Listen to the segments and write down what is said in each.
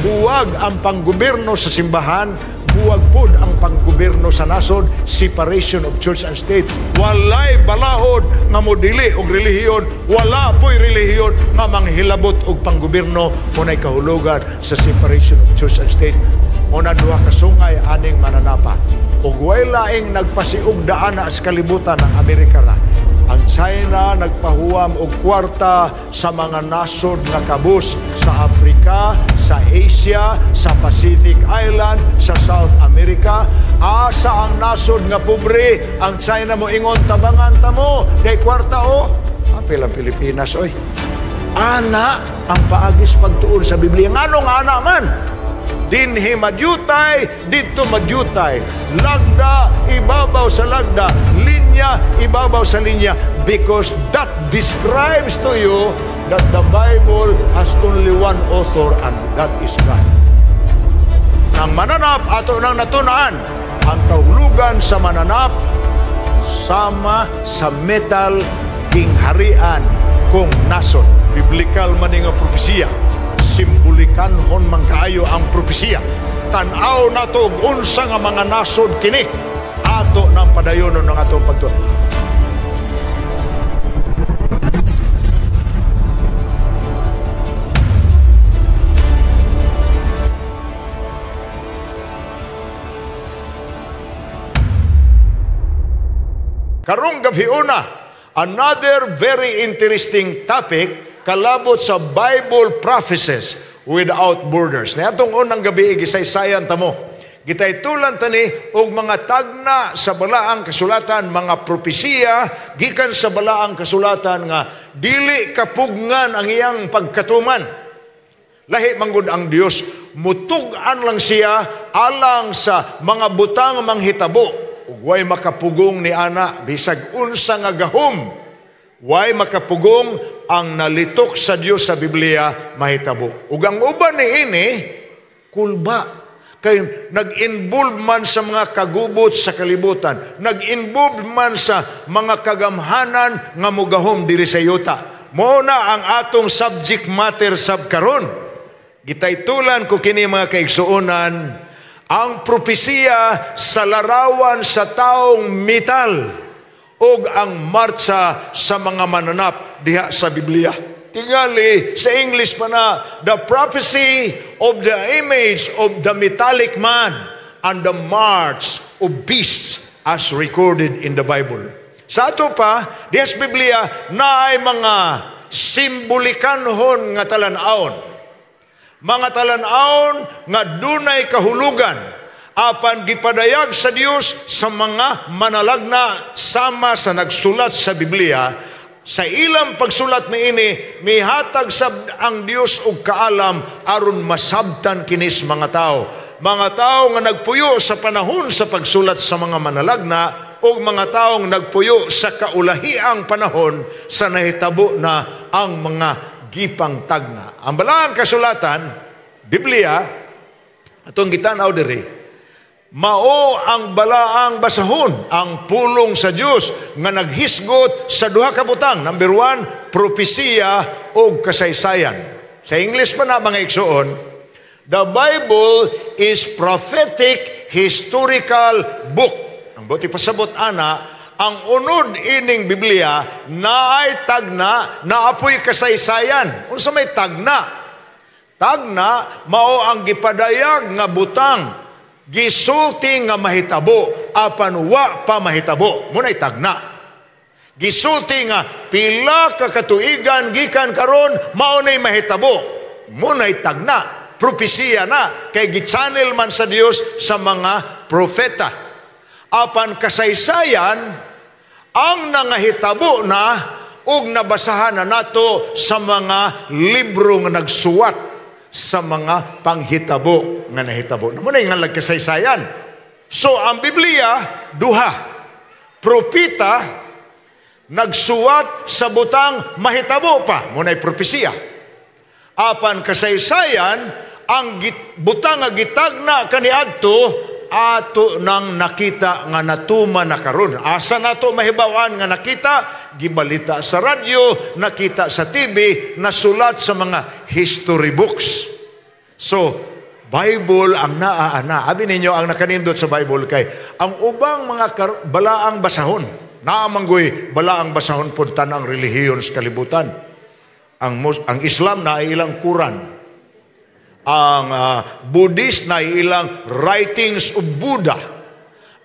buwag ang panggobyerno sa simbahan, buwag pod ang panggobyerno sa nasod, separation of church and state. Walay balaod nga modili og relihiyon, wala po'y relihiyon nga manghilabot og panggobyerno, munay kahulugan sa separation of church and state. Muna duha ka sungay aning mananapa. Ug way laing nagpasiug daana sa kalibutan ng Amerika ra. Ang China nagpahuwam og kwarta sa mga nasod nga kabus sa Africa, sa Asia, sa Pacific Island, sa South America. Asa ang nasod nga pobre, ang China mo ingon tabangan ta mo, kay kwarta o. Apil ang Pilipinas oy. Ana ang paagis pagtuon sa Biblia. Nganong ana man? Dinhi madyutay, dito madyutay. Lagda, ibabaw sa lagda. Linya, ibabaw sa linya. Because that describes to you that the Bible has only one author and that is God. Nang mananap, ato nang natunaan, ang kahulugan sa mananap, sama sa metal kingharian kung nason. Biblical man nga propesiya. Simbulikan hon man kaayo ang propesiya. Tanaw na to unsa nga mga nasod kini ato ng padayonon ng atong pagtuon. Karong gabi una, another very interesting topic kalabot sa Bible prophecies without borders. Na atong unang gabi gisaysayan tamo. Gitaytulan tani og mga tagna sa balaang kasulatan, mga propesiya gikan sa balaang kasulatan nga dili kapugngan ang iyang pagkatuman. Lahi manggod ang Dios, mutug-an lang siya alang sa mga butang manghitabo. Ug way makapugong ni ana bisag unsa nga gahom. Way makapugong ang nalitok sa Dios sa Biblia mahitabo. Ug ang uban ni ini kulba kay nag-involve man sa mga kagubot sa kalibutan, nag-involve man sa mga kagamhanan nga mugahom diri sa yuta. Mao na ang atong subject matter sab karon. Gitaytulan ko kini mga kaigsuonan, ang propesiya sa larawan sa taong metal ug ang martsa sa mga mananap diha sa Biblia. Tingali sa English pa na, the prophecy of the image of the metallic man and the march of beasts as recorded in the Bible. Sa ato pa, diha sa Biblia na ay mga simbolikanhon nga talan-aon. Mga talan-aon nga dunay kahulugan apan gipadayag sa Dios sa mga manalagna sama sa nagsulat sa Biblia. Sa ilang pagsulat na ini, mihatag sab ang Dios og kaalam aron masabtan kinis mga tao. Mga tao nga nagpuyo sa panahon sa pagsulat sa mga manalagna o mga taong nagpuyo sa kaulahiang panahon sa nahitabo na ang mga gipang tagna. Ang balaang kasulatan, Biblia, atong gitanaw diri, mao ang balaang basahon, ang pulong sa Dios nga naghisgot sa duha ka butang. Number 1, propesiya o kasaysayan. Sa English pa na mga igsuon, the Bible is prophetic historical book. Ang buti pasabot ana, ang unod ining Biblia naay tagna, naapoy kasaysayan. Unsa may tagna? Tagna mao ang gipadayag nga butang gisulti nga mahitabo apan wa pa mahitabo, munay tagna. Gisulti nga pila ka katuigan gikan karon mao nay mahitabo, munay tagna. Propesiya na kay gi-channel man sa Dios sa mga propeta. Apan kasaysayan ang nangahitabo na ug nabasahan na nato sa mga libro nga nagsuwat sa mga panghitabo nga nahitabo. Muna yung halag kasaysayan. So, ang Biblia, duha. Propita, nagsuwat sa butang mahitabo pa. Muna yung propesiya. Apan kasaysayan, ang butang nga gitagna kaniadto, ato nang nakita nga natuma na karon. Asa nato mahibawan nga nakita? Gibalita sa radyo, nakita sa TV, nasulat sa mga history books. So, Bible ang naaana. Abi ninyo, ang nakanindot sa Bible kay, ang ubang mga balaang basahon, naamanggoy balaang basahon puntan ang relihiyon sa kalibutan. Ang Islam na ilang Quran. Ang Buddhist na ilang writings of Buddha.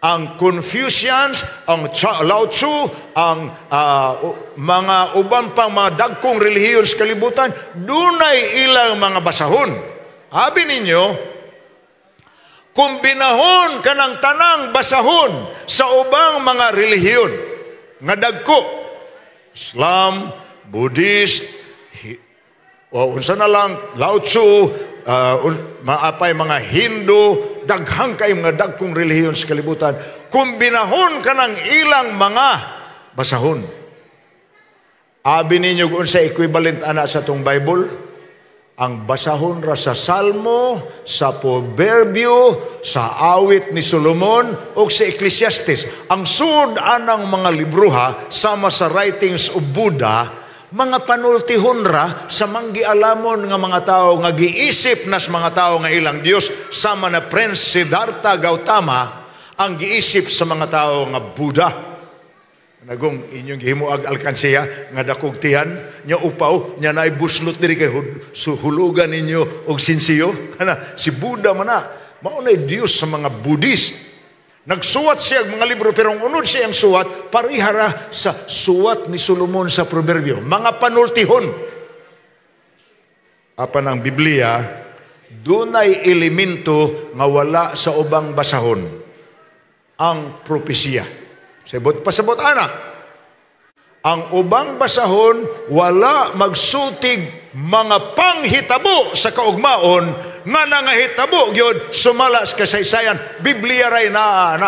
Ang Confucians, ang Lao Tzu, ang mga ubang pang mga dagkong relihiyon sa kalibutan, dunay ilang mga basahon. Abi ninyo, kung binahon ka ng tanang basahon sa ubang mga relihiyon, nga dagko, Islam, Buddhist, unsa na lang, Lao Tzu, mga Hindu, daghang kay mga dagkong relihiyon sa kalibutan, kung binahon ka ng ilang mga basahon. Abi ninyo kung sa equivalent ana sa tong Bible, ang basahon ra sa Salmo, sa Proverbio, sa awit ni Solomon, o sa Ecclesiastes. Ang sud anang mga libruha, sama sa writings of Buddha, mga panultihon ra sa manggialamon nga mga tao nga giisip nas mga tao nga ilang Dios, sama na Prince Siddhartha Gautama ang giisip sa mga tao nga Buddha. Nagong inyong gihimuag alkansiya nga dakog tiyan nya upaw nya naay buslot diri kay hulugan ninyo og sinsiyo. Si Buddha man na mao nay Dios sa mga Buddhist. Nagsuwat siya mga libro, pero ang unod siya ang suwat, parihara sa suwat ni Solomon sa Proverbio. Mga panultihon. Apan ang Biblia, dunay elemento nga wala sa ubang basahon. Ang propesya. Pasabot ana. Ang ubang basahon, wala magsutig mga panghitabo sa kaugmaon nga nangahitabo gyud sumala sa kasaysayan. Biblia ray naa.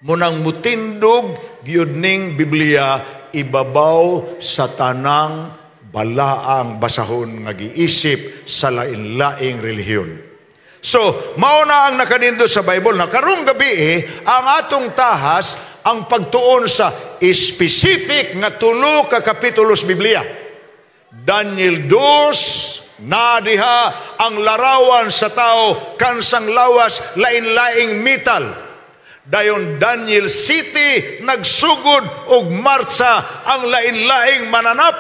Munang mutindog gyud ning Biblia ibabaw sa tanang balaang basahon nga giisip sa lain-laing relihiyon. So, mao na ang nakanindo sa Bible na karong gabi ang atong tahas ang pagtuon sa specific nga 3 ka kapitulo sa Biblia. Daniel 2 na diha ang larawan sa tao kansang lawas lain-laing metal. Dayon Daniel City nagsugod og martsa ang lain-laing mananap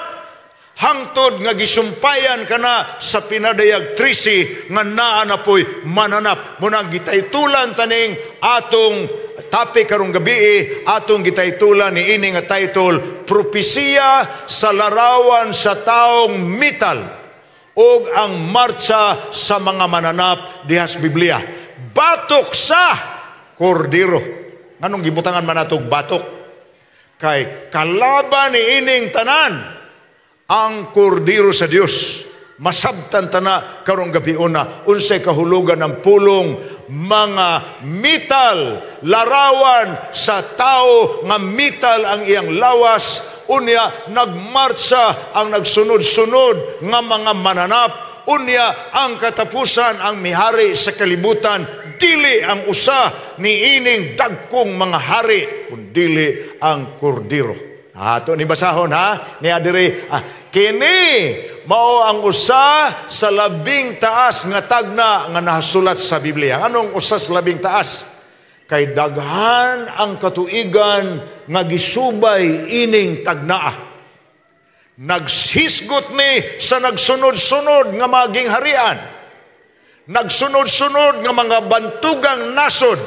hangtod nga gisumpayan kana sa pinadayag 13 nga naa na poy mananap. Muna gitaytulan taning atong topic karong gabi, atong gitaytulan ni ini nga title, Propesya sa larawan sa taong metal og ang martsa sa mga mananap dihas Biblia. Batok sa kordero. Anong gibutangan man natog batok? Kay kalaban ni ining tanan ang kordero sa Dios. Masabtan tana karong gabi una unsay kahulugan ng pulong mga metal, larawan sa tao nga metal ang iyang lawas. Unya nagmartsa ang nagsunod-sunod nga mga mananap. Unya ang katapusan ang mihari sa kalibutan. Dili ang usa ni ining dagkong mga hari, kundili ang kordero. Ato ni basahon ha, ni adiri. Kini mao ang usa sa labing taas nga tagna nga nahasulat sa Biblia. Anong usa sa labing taas? Kay daghan ang katuigan nga gisubay ining tagnaa. Naghisgot ni sa nagsunod-sunod nga maging harian. Nagsunod-sunod nga mga bantugang nasod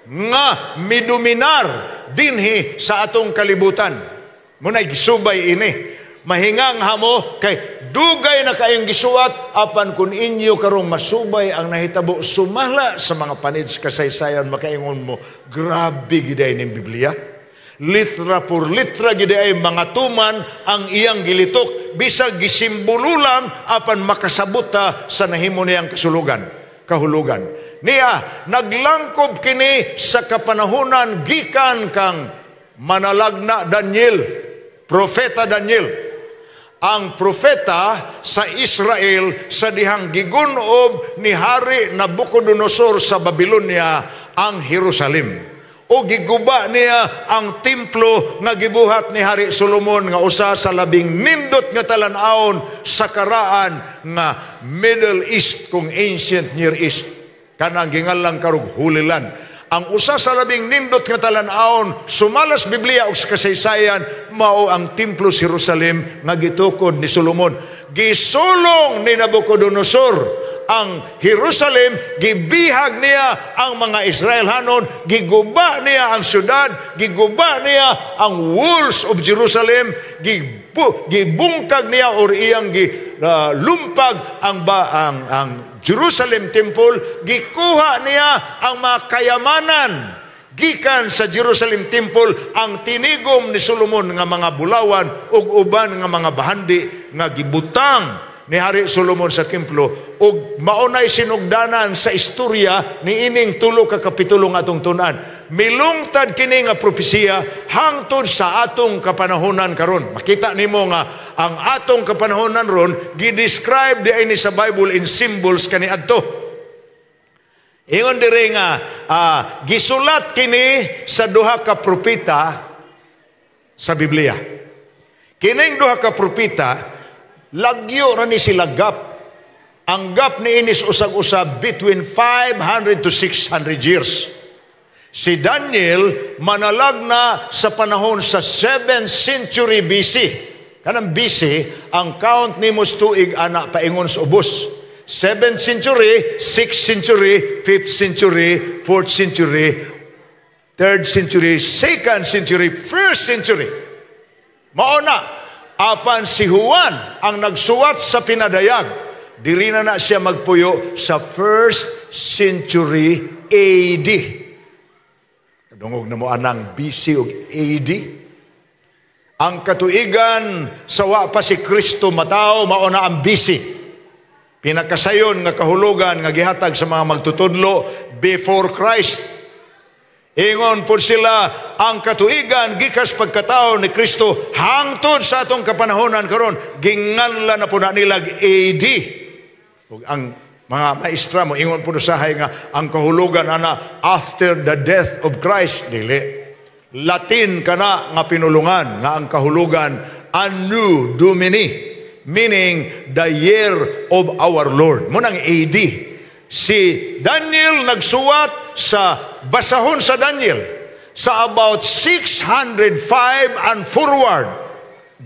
nga midominar dinhi sa atong kalibutan. Muna'y gisubay ini. Mahingang hamo kay dugay na kayong gisuwat apan kun inyo karong masubay ang nahitabo sumala sa mga panid sa kasaysayan makaingon mo grabe giday ning Biblia. Litra por litra giday mga tuman ang iyang gilitok bisag gisimbolo lang apan makasabot ta sa nahimo niyang kahulugan. Niya naglangkob kini sa kapanahunan gikan kang manalagna Daniel, propeta Daniel. Ang propeta sa Israel sa dihang gigunob ni Hari Nabucodonosor sa Babylonia ang Jerusalem. o giguba niya ang templo nga gibuhat ni Hari Solomon nga usa sa labing nindot nga talan-awon sa karaan nga Middle East kung ancient Near East. Kanang gingalang karug Holy Land. Ang usa sa labing nindot nga talan-awon sumalas Biblia og kasaysayan mao ang templo sa Jerusalem nga gitukod ni Solomon. Gisulong ni Nabucodonosor ang Jerusalem, gibihag niya ang mga Israelhanon, giguba niya ang syudad, giguba niya ang walls of Jerusalem, gibungkag niya or iyang lumpag ang Jerusalem Temple, gikuha niya ang mga kayamanan gikan sa Jerusalem Temple, ang tinigom ni Solomon nga mga bulawan ug uban nga mga bahandi nga gibutang ni Hari Solomon sa templo ug maunay sinugdanan sa istorya ni ining tulo ka kapitulo nga atong tun-an. Milungtad kini nga propesiya hangtod sa atong kapanahonan karon. Makita nimo nga ang atong kapanahonan ron gi-describe di ini sa Bible in symbols kaniadto. Ingon dire nga gisulat kini sa duha ka propeta sa Biblia. Kining duha ka propeta lagyo ra ni sila gap. Ang gap ni inis usag-usab between 500 to 600 years. Si Daniel manalagna sa panahon sa 7th century BC. Kanang BC, ang count ni mos tuig ana paingon sa ubos. 7th century, 6th century, 5th century, 4th century, 3rd century, 2nd century, 1st century. Mauna apan si Juan ang nagsuwat sa pinadayag, diri na siya magpuyo sa 1st century AD. Kadungog na mo anang BC ug AD. Ang katuigan sa wa pa si Kristo mataw mao na ang BC. Pinakasayon nga kahulugan nga gihatag sa mga magtutudlo before Christ. Ingon po sila ang katuigan gikas pagkatao ni Kristo hangtod sa atong kapanahonan karon ginganlan na po na nilag AD. Ug ang mga maestra mo ingon po usahay nga ang kahulugan ana after the death of Christ dili. Latin kana nga pinulungan nga ang kahulugan Anno Domini, meaning the year of our Lord. Munang AD. Si Daniel nagsuwat sa basahon sa Daniel sa about 605 and forward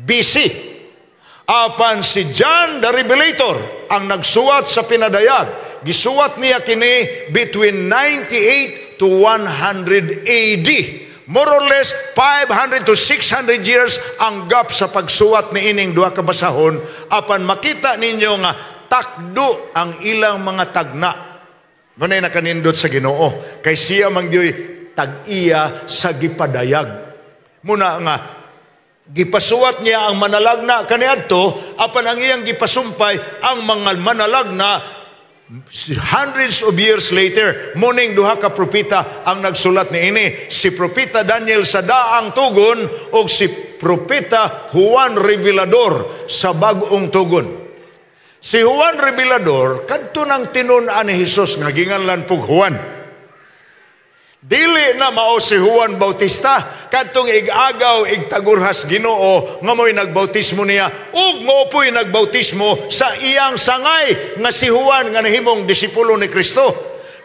BC. Apan si John the Revelator ang nagsuwat sa pinadayag. Gisuwat niya kini between 98 to 100 AD. More or less 500 to 600 years ang gap sa pagsuwat ni ining duha ka basahon. Apan makita ninyo nga takdo ang ilang mga tagna. Manay nakanindot sa Ginoo kay siya mangyoy tag-iya sa gipadayag. Muna nga gipasuwat niya ang manalagna kaniadto apan ang iyang gipasumpay ang mga manalagna hundreds of years later. Muning duha ka propeta ang nagsulat ni ini, si propeta Daniel sa daang tugon o si propeta Juan Revelador sa bag-ong tugon. Si Juan Revelador, kadto nang tinun-an ni Hesus nga ginganlan pug Juan. Dili na mao si Juan Bautista, kadtong ig-agaw igtagurhas Ginoo nga mo'y nagbautismo niya ug moopoy nagbautismo sa iyang sangay nga si Juan nga nahimong disipulo ni Kristo.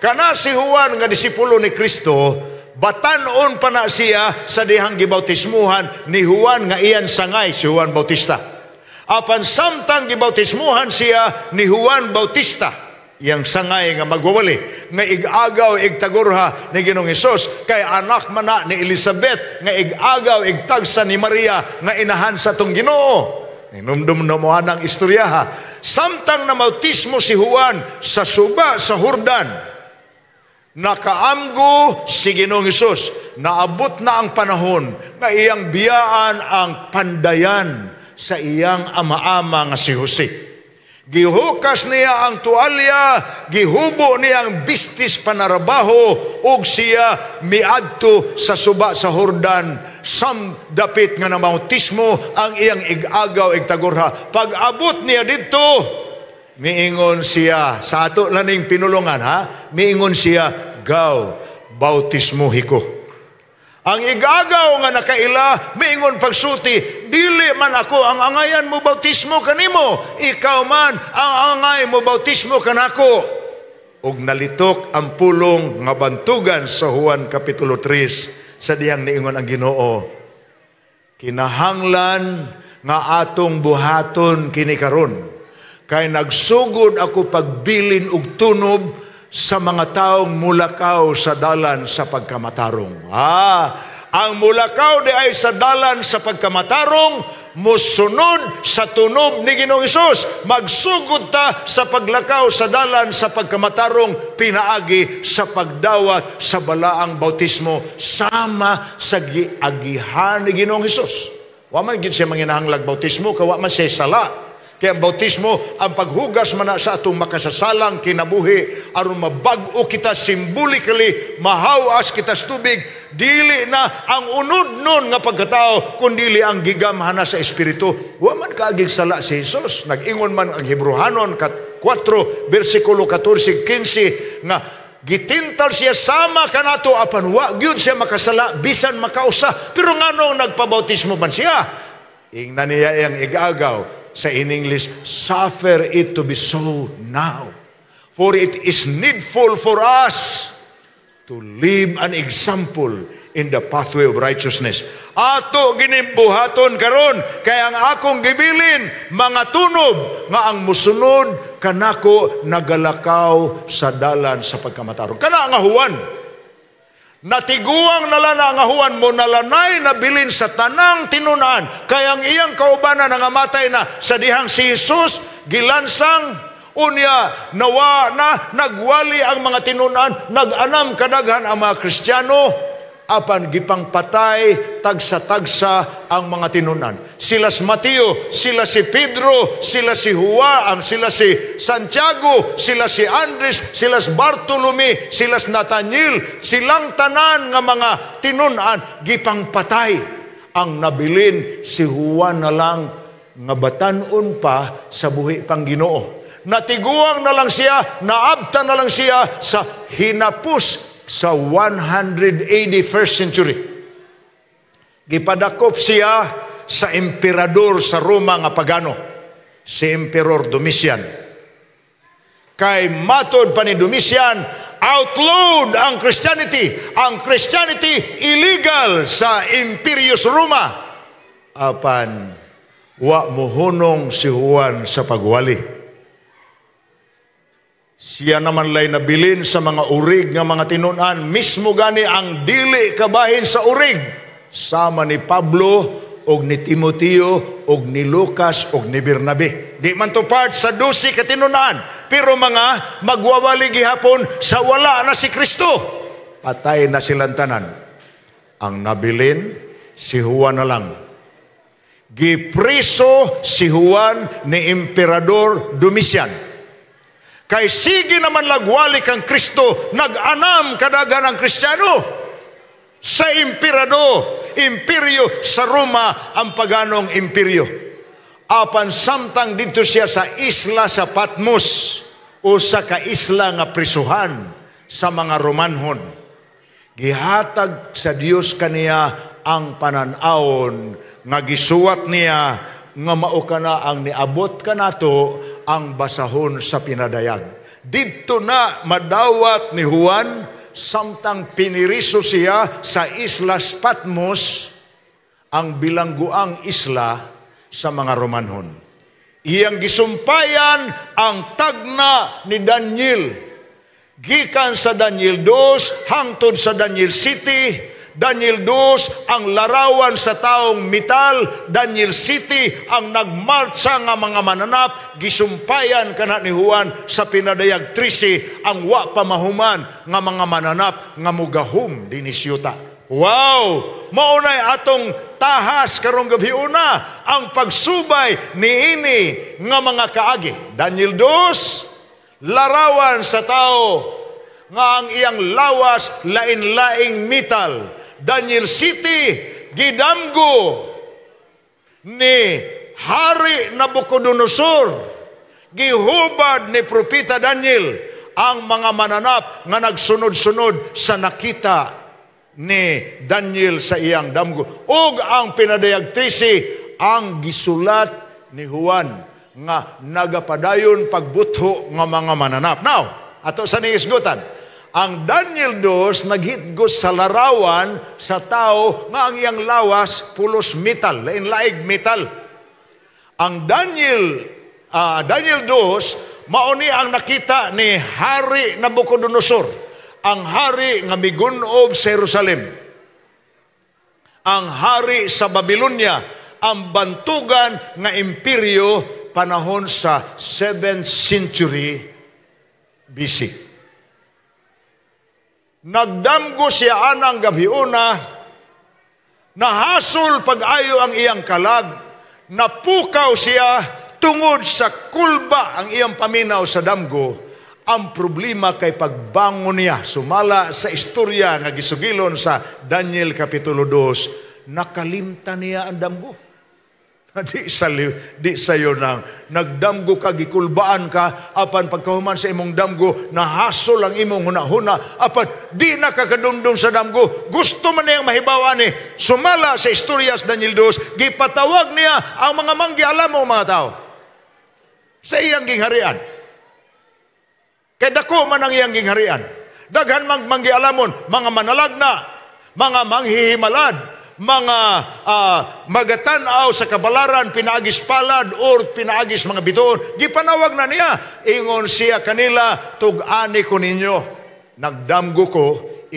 Kana si Juan nga disipulo ni Kristo, batan-on pa na siya sa dihang gibautismuhan ni Juan nga iyan sangay si Juan Bautista. Apan samtang gibautismuhan siya ni Juan Bautista, iyang sangay nga magwawali, nga ig-agaw igtagurha ni Ginoong Hesus, kay anak man na ni Elizabeth, nga ig-agaw igtagsa ni Maria, nga inahan sa tong Ginoo. Ninumdum na mo ang istoryaha. Samtang na bautismo si Juan sa suba sa Jordan, nakaamgo si Ginoong Hesus. Naabot na ang panahon nga iyang biyaan ang pandayan sa iyang ama-ama nga si Jose. Gihukas niya ang tuwalya, gihubo niya ang bistis panarabaho, ug siya miadto sa suba sa Jordan, dapit nga na bautismo ang iyang ig-agaw igtagurha. Pag abot niya dito, miingon siya, sa ato laning pinulungan ha, miingon siya, gaw, bautismuhi ko. Ang igagaw nga nakaila, miingon pagsuti, dili man ako ang angayan mo bautismo kanimo, ikaw man ang angay mo bautismo kanako. Ug nalitok ang pulong nga bantugan sa Juan Kapitulo 3, sa diyang niingon ang Ginoo, kinahanglan nga atong buhaton kini karon, kay nagsugod ako pagbilin og tunob sa mga taong mulakaw sa dalan sa pagkamatarong. Ang mulakaw di ay sa dalan sa pagkamatarong, musunod sa tunob ni Ginoong Hesus. Magsugod ta sa paglakaw sa dalan sa pagkamatarong, pinaagi sa pagdawat sa balaang bautismo sama sa giagihan ni Ginoong Hesus. Wa man gid siya manginahanglag bautismo, kawa man siya sala. Kaya ang bautismo, ang paghugas man sa atong makasasalang kinabuhi, aron mabag-o kita symbolically, mahawas kita sa tubig, dili na ang unod nun nga pagkatao, kundili ang gigamhana sa Espiritu. Wa man kaagig sala si Jesus. Nag-ingon man ang Hebrehanon 4, versikulo 14-15, nga gitintal siya sama kanato apan wa gyud siya makasala bisan makausa. Pero ngano nagpabautismo man siya? Ingnan niya ang igagaw. Sa in English, suffer it to be so now. For it is needful for us to live an example in the pathway of righteousness. Ato ginimbuhaton karon, kaya ang akong gibilin, mga tunob, nga ang musunod kanako nagalakaw sa dalan sa pagkamatarong. Kana nga Juan, natiguang nalana nga Juan mo nalanay na bilin sa tanang tinunan, kaya ang iyang kaubanan nga matay na sa dihang si Jesus gilansang unya nawa na nagwali ang mga tinunan, nag-anam kadaghan ang mga Kristiyano, apan gipang patay tagsa-tagsa ang mga tinunan. Sila si Mateo, sila si Pedro, sila si Juan, sila si Santiago, sila si Andres, sila si Bartolome, sila si Nathaniel, silang tanan nga mga tinunan gipang patay. Ang nabilin si Juan na lang nga batanon pa sa buhi pang Ginoo. Natiguang na lang siya, naabta na lang siya sa hinapos sa 100 AD, first century. Gipadakop siya sa emperador sa Roma nga pagano, si Emperor Domitian. Kay matod pa ni Domitian, outlawed ang Christianity. Ang Christianity illegal sa Imperius Roma. Apan wa mohunong si Juan sa pagwali. Siya naman lay nabilin sa mga urig nga mga tinunan, mismo gani ang dili kabahin sa urig, sama ni Pablo og ni Timoteo og ni Lucas og ni Bernabe. Di man to part sa 12 ka tinunan, pero mga magwawali gihapon sa wala na si Kristo. Patay na silang tanan. Ang nabilin si Juan na lang. Gipriso si Juan ni Emperador Domitian. Kay sige naman lagwali kang Kristo, nag-anam kadagan ang Kristiyano sa imperyo sa Roma, ang paganong imperyo. Apan samtang dito siya sa isla sa Patmos, o sa kaisla nga prisuhan sa mga Romanhon. Gihatag sa Dios kaniya ang pananawon nga gisuwat niya nga mao kana ang niabot kanato ang basahon sa pinadayag. Dito na madawat ni Juan samtang piniriso siya sa Islas Patmos, ang bilangguang isla sa mga Romanhon. Iyang gisumpayan ang tagna ni Daniel. Gikan sa Daniel 2 hangtod sa Daniel City. Daniel 2 ang larawan sa taong metal. Daniel City ang nagmarcha nga mga mananap. Gisumpayan kana ni Juan sa pinadayag 13 ang wa pamahuman nga mga mananap nga mugahom dinisyuta. Wow! Maunay atong tahas karong gabi una ang pagsubay niini nga mga kaagi. Daniel 2 larawan sa tao nga ang iyang lawas lain-laing metal. Daniel City, gidamgo ni Hari Nabucodonosor, gihubad ni Propeta Daniel ang mga mananap nga nagsunod-sunod sa nakita ni Daniel sa iyang damgo. Ug ang pinadayagtisi ang gisulat ni Juan nga nagapadayon pagbutho nga mga mananap. Now, ato sa niisgutan, ang Daniel 2 naghitgos sa larawan sa tao nga ang iyang lawas pulos metal, lain-laig metal. Ang Daniel 2 mauni ang nakita ni Hari Nabucodonosor, ang hari nga migunob sa Jerusalem, ang hari sa Babylonia, ang bantugan nga imperyo panahon sa 7th century BC. Nagdamgo siya anang gabiuna, nahasol pag-ayo ang iyang kalag, napukaw siya tungod sa kulba ang iyang paminaw sa damgo. Ang problema kay pagbangon niya, sumala sa istorya nga gisugilon sa Daniel Kapitulo 2, nakalimtan niya ang damgo. Di sayo nang nagdamgo ka, gikulbaan ka, apan pagkahuman sa imong damgo, nahasol ang imong hunahuna, apan di nakakadundong sa damgo. Gusto man niyang mahibawan ni, sumala sa istorya sa Daniel 2, gipatawag niya ang mga manggialamo mga tao sa iyang gingharian. Kaya dako man ang iyang gingharian. Daghan manggialamon, mga manalagna, mga manghihimalad, mga magatanaw sa kabalaran, pinaagis palad or pinaagis mga bituon. Gipanawag na niya, ingon siya kanila, tug-ani ko ninyo. Nagdamgo ko,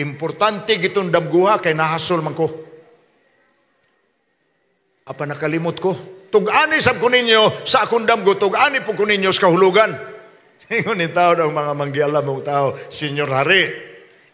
importante gitong damguha kay nahasol man ko. Apa nakalimot ko? Tug-ani sab ko ninyo sa akong damgo, tug-ani po ko ninyo sa kahulugan. Ingon ni tao ng mga manggialam mong tao, Senyor Hari,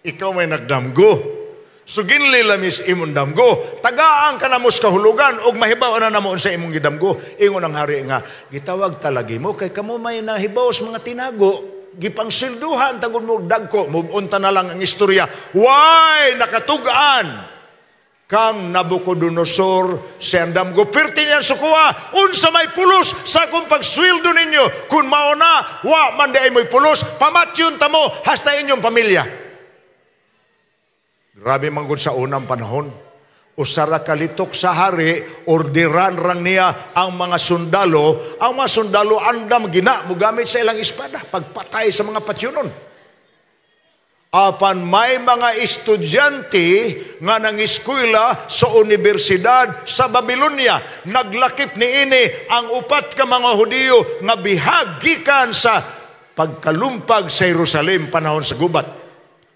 ikaw may nagdamgo. So ginli lamis imong damgo, tagaan ka na mo sa kahulugan, o mahibaw na namo sa imong gidamgo. Ingon ang hari nga, gitawag talagi mo, kay kamo may nahibaw sa mga tinago, gipangsilduhan, tagod mo dagko, mubunta na lang ang istorya. Why nakatugaan kang Nabucodonosor sa damgo? Perti niyan sukuha, unsa may pulos sa akong pagsweldo ninyo, kung mauna, wa man di ay mo'y pulos, pamatyon tamo, hasta inyong pamilya. Grabe manggod sa unang panahon. Usara kalitok sa hari, orderan rang niya ang mga sundalo. Ang mga sundalo andam gina, mugamit sa ilang espada, pagpatay sa mga patyonon. Apan may mga estudyante nga nangiskwela sa universidad sa Babylonia. Naglakip ni ini ang upat ka mga Hudiyo nga bihagikan sa pagkalumpag sa Jerusalem panahon sa gubat.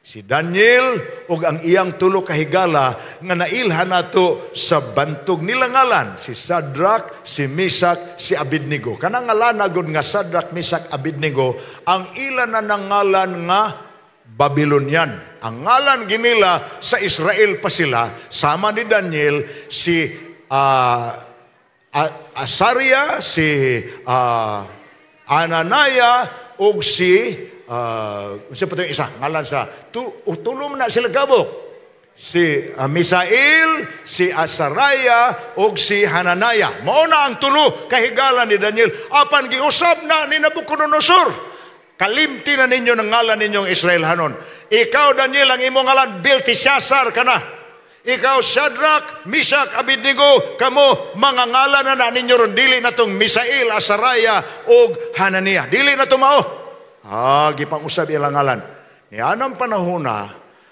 Si Daniel ug ang iyang tulo ka higala nga nailhan nato sa bantog nila ngalan, si Shadrach, si Meshach, si Abednego. Kanang ngalan gud nga Shadrach, Meshach, Abednego, ang ilan na nangalan nga Babylonian. Ang ngalan ginila sa Israel pa sila, sama ni Daniel, si Asaria, si Ananiah, ug si siya pa ito isa, ngalan sa tulong na sila gabok, si Misael, si Asaraya ug si Hananaya. Mao na ang tulo kahigalan ni Daniel. Apan giusab na ni Nabucodonosor, kalimti na ninyo ng ngalan ninyong Israelhanon. Ikaw Daniel, ang imong ngalan Belteshazzar ka na. Ikaw Shadrach, Meshach, Abednego, kamo mga ngalan na ninyo ron, dili na tong Misael, Asaraya ug Hananiah, dili na to mao. Gipang-usab ilang ngalan. Nianang panahon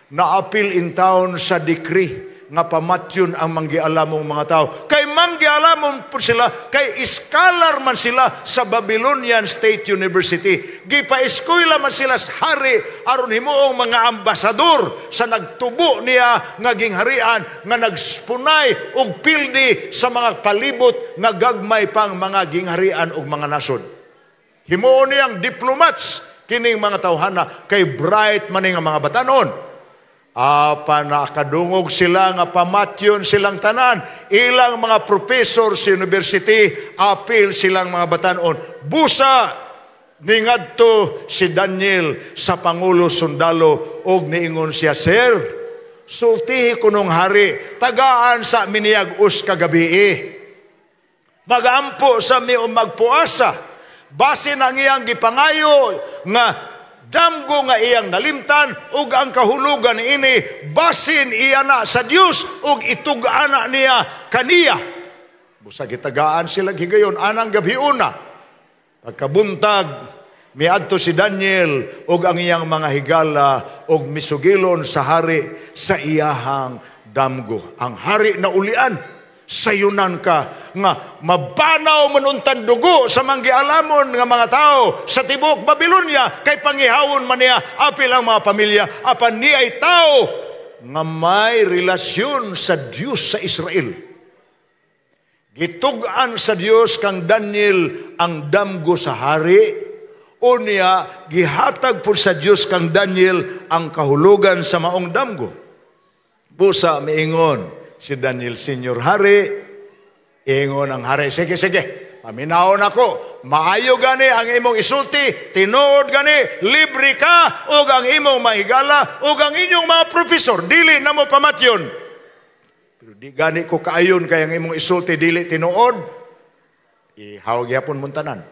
na-appeal in town sa decree nga pamatyon ang manggialamong mga tao. Kay manggialamong po sila, kay iskalar man sila sa Babylonian State University. Gipa-eskwela man sila sa hari, aron himuong mga ambasador sa nagtubo niya nga gingharian, nga nagspunay og pildi sa mga palibot nga gagmay pang mga gingharian og mga nasod. Himuon niyang diplomats kining mga tawhana, kay bright maning mga batanon. Nakadungog sila nga pamatyon silang tanan. Ilang mga professor sa university, apil silang mga batanon. Busa ningadto si Daniel sa Pangulo Sundalo og niingon siya, Sir, sultihi ko nung hari, tagaan sa miniyag-us kagabi. Magampo sa mi magpuasa. Base ng iyang gipangayo nga damgo nga iyang nalimtan ug ang kahulugan ini basin iya na sa Dios ug itug-ana niya kaniya. Busa gitagaan sila higayon anang gabiuna. Pagkabuntag miadto si Daniel ug ang iyang mga higala ug misugilon sa hari sa iyahang damgo. Ang hari na ulian, sayunan ka nga mabanaw manuntan dugo sa manggialamon nga mga tao sa tibok Babylonia kay pangihawon man niya apil ang mga pamilya apan niya ay tao nga may relasyon sa Dios sa Israel. Gitug-an sa Dios kang Daniel ang damgo sa hari o niya gihatag po sa Dios kang Daniel ang kahulugan sa maong damgo. Busa miingon si Daniel, Senior Hari, ingon ang hari, sige, paminahon ako, maayo gani ang imong isulti, tinuod gani, libre ka, o ang imong mahigala, o ang inyong mga profesor, dili na mo pamatyon. Pero di gani ko kaayon kay ang imong isulti, dili tinuod, ihawag yapon muntanan.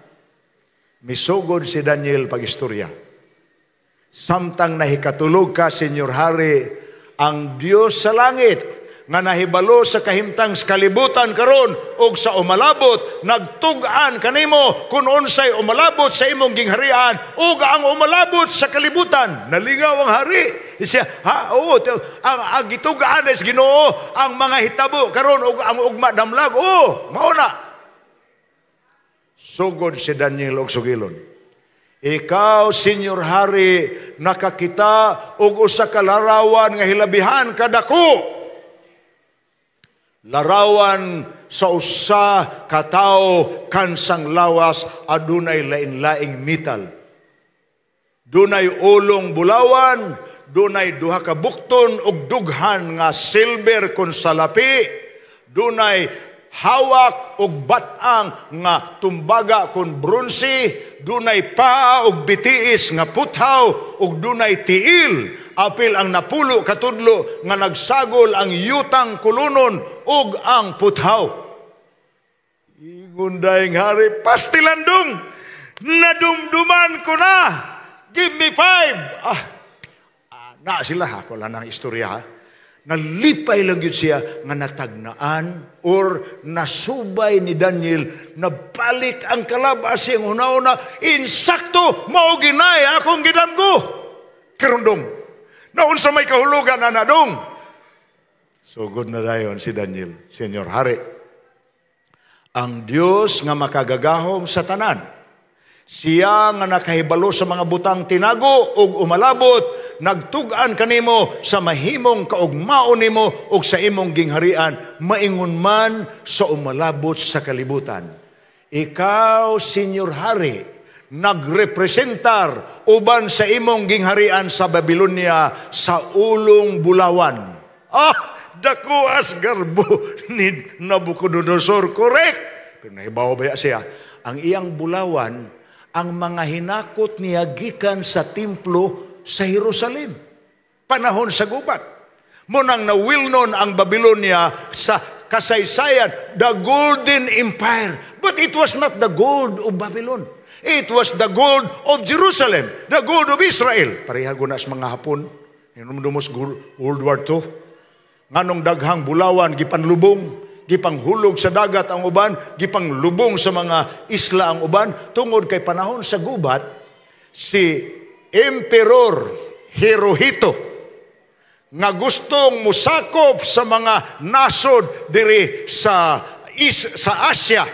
Misugod si Daniel pag-istorya. Samtang nahikatulog ka, Senior Hari, ang Diyos sa langit, nga nahibalo sa kahimtang kalibutan karon og sa umalabot nagtug-an kanimo kun unsay umalabot sa imong gingharian ug ang umalabot sa kalibutan nalingaw ang hari siya ang gitug-an is Ginoo ang mga hitabo karon ug ang ugma damlag mao na sugod si Daniel og sugilon. Ikaw, Senior Hari, nakakita og usa ka larawan nga hilabihan kadako. Larawan sa usa ka tawo kansang lawas adunay lain-laing metal. Dunay ulong bulawan, dunay duha ka bukton ug dughan nga silver kon salapi, dunay hawak ug batang nga tumbaga kon bronse, dunay paa ug bitiis nga puthaw ug dunay tiil. Apil ang napulo katudlo nga nagsagol ang yutang kulunon ug ang puthaw. Ingon daing hari, pastilandong, nadumduman ko na. Give me 5. Na sila ako lang ng istorya. Nalipay lang yun siya nga natagnaan or nasubay ni Daniel na balik ang kalabas yung una-una. Insakto, mauginay akong gidamgo. Karundong. Naon sa may kahulugan na nadong. Sugod na dayon si Daniel, Senior Hari. Ang Dios nga makagagahom sa tanan. Siya nga nakahibalo sa mga butang tinago ug umalabot, nagtug-an kanimo sa mahimong kaugmaon nimo ug sa imong gingharian, maingon man sa umalabot sa kalibutan. Ikaw, Senior Hari, nagrepresentar uban sa imong gingharian sa Babylonia sa ulong bulawan. Dako as garbo ni Nabucodonosor, correct. Pero nahibaw ba siya? Ang iyang bulawan, ang mga hinakot niya gikan sa templo sa Jerusalem. Panahon sa gubat. Munang nawilnon ang Babylonia sa kasaysayan, the Golden Empire. But it was not the gold of Babylon. It was the gold of Jerusalem, the gold of Israel. Pareha gunas mga Hapon, inumdumos World War II. Nganong daghang bulawan, gipanlubong, gipanghulog sa dagat ang uban, gipanglubong sa mga isla ang uban. Tungod kay panahon sa gubat, si Emperor Hirohito, nga gustong musakop sa mga nasod diri sa Asia,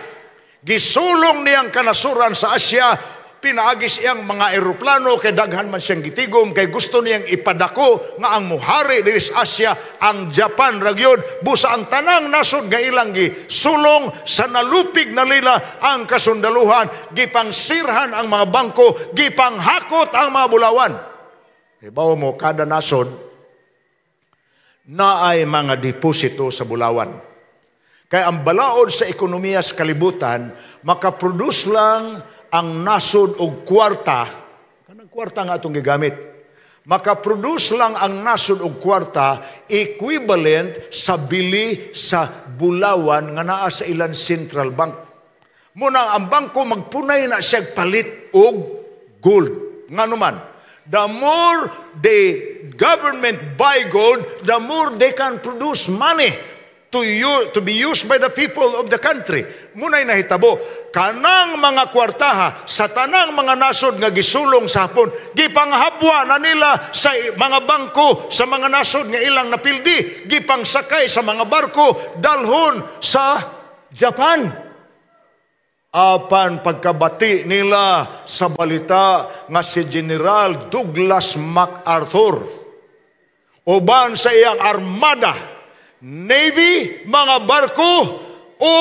gisulong niyang kanasuran sa Asia, pinaagis iyang mga eroplano kay daghan man siyang gitigom kay gusto niyang ipadako nga ang muhari diri sa Asia ang Japan ragyod busa ang tanang nasod nga ilang gisulong sa nalupig na nila ang kasundaluhan, gipangsirhan ang mga bangko, gipanghakot ang mga bulawan. Ibaw mo kada nasod na ay mga deposito sa bulawan. Kaya ang balaod sa ekonomiya sa kalibutan, makaproduce lang ang nasod og kwarta. Kanang kwarta nga itong gigamit. Makaproduce lang ang nasod og kwarta equivalent sa bili sa bulawan nga naa sa ilang central bank. Muna ang bangko magpunay na siya palit og gold. Nga naman, The more the government buy gold, the more they can produce money to be used by the people of the country. Muna'y nahitabo, kanang mga kwartaha sa tanang mga nasod nga gisulong sa hapon, gipanghabwa na nila sa mga bangko sa mga nasod nga ilang napildi, gipangsakay sa mga barko, dalhon sa Japan. Apan pagkabati nila sa balita nga si General Douglas MacArthur, uban sa iyang armada, Navy, mga barko, o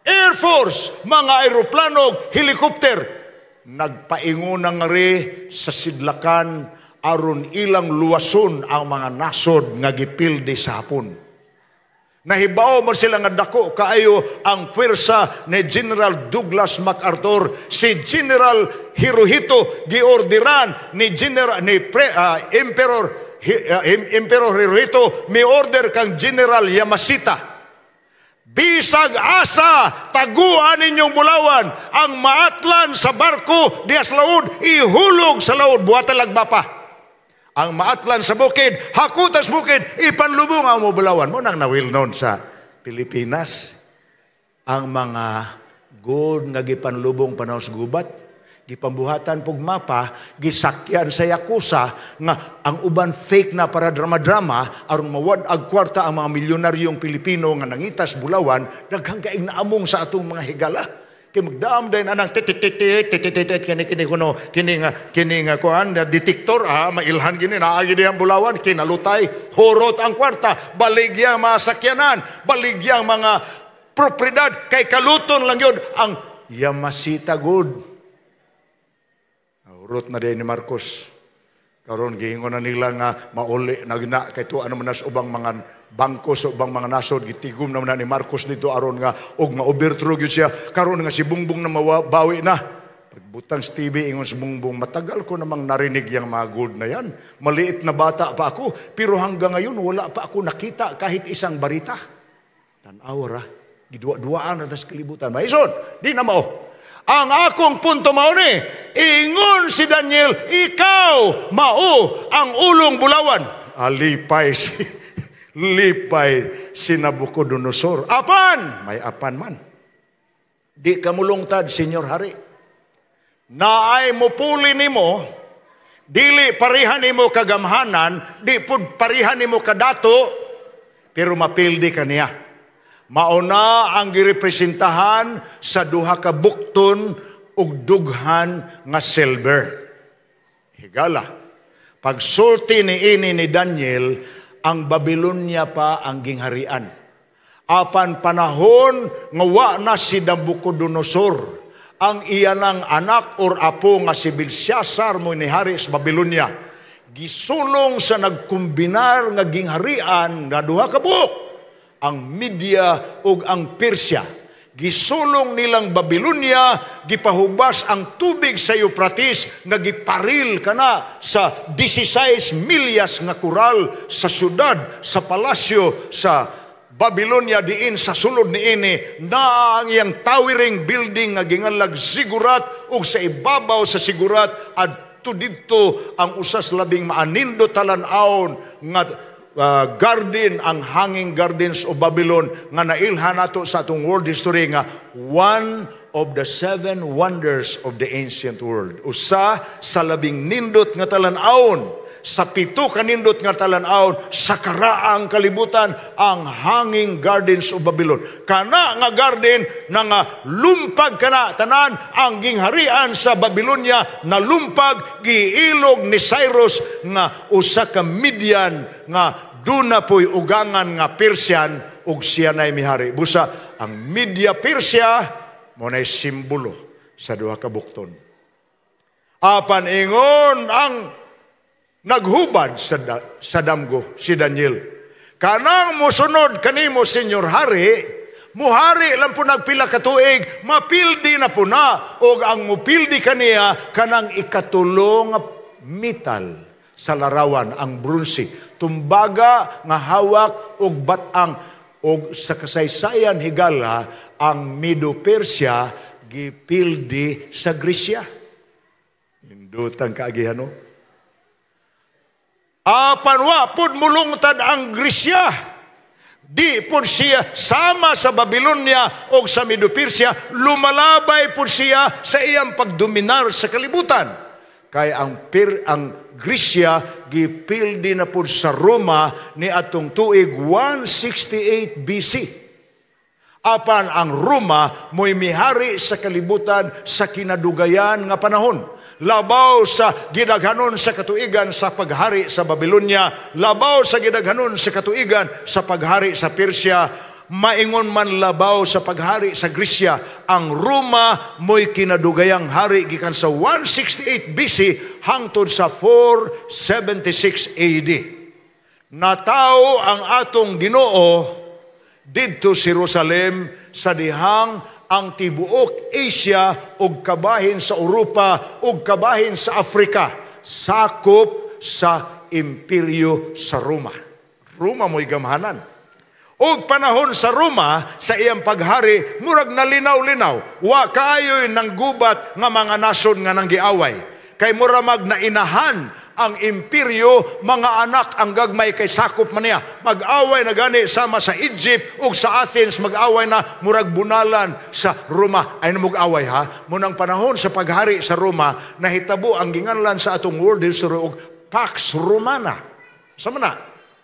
Air Force, mga aeroplano, helicopter, nagpaingon nga ri sa sidlakan aron ilang luwason ang mga nasod nga gipildi sa hapon. Nahibaw man sila nga dako kaayo ang pwersa ni General Douglas MacArthur. Si General Hirohito giorderan ni Emperor Hirohito, may order kang General Yamashita. Bisag asa, taguan ninyong Bulawan, ang maatlan sa barko diya sa laod, ihulog sa laod, buhatan lagba pa. Ang maatlan sa bukid, hakutas bukid, ipanlubong ang Bulawan. Mo nang na-well known sa Pilipinas. Ang mga gold nga gipanlubong panahon sa gubat, gipambuhatan pug mapa, gisakyan sa Yakuza, nga ang uban fake na para drama-drama, aron mawad ag kwarta ang mga milyonaryong Pilipino nga nangitas Bulawan, daghang kaig naamong sa atong mga higala. Kaya magdaam din anang tititit kini nga kuan detektor mailhan gini naagi diyang Bulawan, kinalutay, horot ang kwarta, baligyang mga sakyanan, baligyang mga propriedad, kay kaluton lang yun ang Yamashita gold. Horot na din ni Marcos. Karon giingon na nila nga mauli na gina kay to ano man nas ubang mga bangko sa ubang mga nasod, gitigom naman na ni Marcos dito aron nga og ma-overthrow gyud siya, karon nga si Bongbong na mabawi na. Pagbutang sa TV ingon si Bongbong, matagal ko namang narinig yang mga gold na yan, maliit na bata pa ako, pero hanggang ngayon wala pa ako nakita kahit isang barita. Tan-aw ra, gidua-duaan na sa kalibutan. Maison, di na mao. Ang akong punto mao ni, ingon si Daniel, ikaw mao ang ulong Bulawan. Alipay si Nabucodonosor. Apan, may apan man. Di ka mulungtad, Senyor Hari. Naay mo puli nimo, dili parihan nimo kagamhanan, di pud parihan nimo kadato, pero mapildi ka niya. Mauna ang girepresentahan sa duha ka bukton ug dughan nga silver. Higala. Pagsulti ni Daniel, ang Babylonia pa ang gingharian. Apan panahon nga wa na si Nabucodonosor, ang iyanang anak or apo nga si Belshazzar mo ni hari sa Babylonia, gisulong sa nagkumbinar nga gingharian nga duha ka buok, ang Media ug ang Persia. Gisulong nilang Babylonia, gipahubas ang tubig sa Euphrates, nga giparil kana sa 16 milyas nga kural sa syudad, sa palasyo sa Babylonia diin sa sulod niini, na ang iyang towering building nga gingalag Zigurat, ug sa ibabaw sa Zigurat adto didto ang usas labing maanindo talan-awon nga garden, ang Hanging Gardens of Babylon, nga nailhan nato sa atong world history nga one of the 7 wonders of the ancient world. Usa sa labing nindot nga talan-awon, sa 7 kanindot nga talan-awon sa karaang kalibutan, ang Hanging Gardens of Babylon. Kana nga garden na nga lumpag kana tanan, ang gingharian sa Babylonia na lumpag, giilog ni Cyrus nga usa ka Median nga duna po'y ugangan nga Persian ug siya na'y mihari. Busa ang Media Persia mo na'y simbolo sa duha ka bukton. Apan ingon ang naghubad sa damgo si Daniel, kanang mosunod kanimo, Senyor Hari, muhari lang po nagpila ka tuig, mapildi na po na, o ang mupildi kaniya kanang ikatulong metal sa larawan, ang bronze, tumbaga nga hawak og batang, og sa kasaysayan higala ang Medo-Persia gipildi sa Gresya. Indutan kaagihan no? Apan wa pud mulungtad ang Grisya. Di pud siya sama sa Babylonia o sa Medo-Persia, lumalabay pud siya sa iyang pagdominar sa kalibutan. Kay ang Grisya gipildi na pud sa Roma ni atong tuig 168 BC. Apan ang Roma mo'y mihari sa kalibutan sa kinadugayan nga panahon. Labaw sa gidaghanon sa katuigan sa paghari sa Babylonia, labaw sa gidaghanon sa katuigan sa paghari sa Persia, maingon man labaw sa paghari sa Grisya, ang Roma mo'y kinadugayang hari gikan sa 168 BC hangtod sa 476 AD. Natao ang atong Ginoo didto sa Jerusalem sa dihang ang tibuok Asia ug kabahin sa Europa ug kabahin sa Africa sakop sa imperyo sa Roma. Roma mo'y gamhanan. Og panahon sa Roma sa iyang paghari murag nalinaw-linaw, wa kaayoy nang gubat nga mga nasod nga nanggiaway. Kay muramag na inahan ang imperyo, mga anak ang gagmay kay sakop man niya. Mag-away na gani sama sa Egypt ug sa Athens, mag-away na murag bunalan sa Roma. Ay namug-away ha. Munang panahon sa paghari sa Roma, nahitabo ang ginganlan sa atong world history og Pax Romana. Sama na?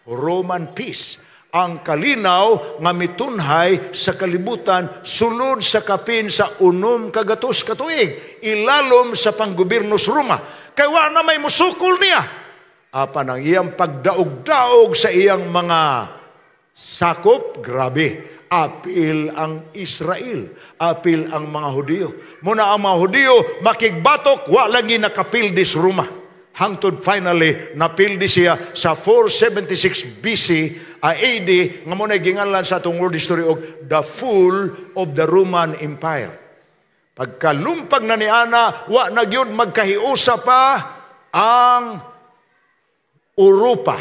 Roman peace. Ang kalinaw nga mitunhay sa kalibutan sulod sa kapin sa 6 katuig, ilalom sa panggobyerno sa Roma. Kay wa na may musukol niya. Apan ang iyang pagdaog-daog sa iyang mga sakop, grabe. Apil ang Israel, apil ang mga Hudiyo. Muna ang mga Hudiyo makigbatok, wa lagi nakapildi sa Roma. Hangtod finally, napildi siya sa 476 BC AD, nga muna ginganlan sa atong world history og the fall of the Roman Empire. Pagkalumpag na ni Ana, wa na gyud magkahiusa pa ang Europa.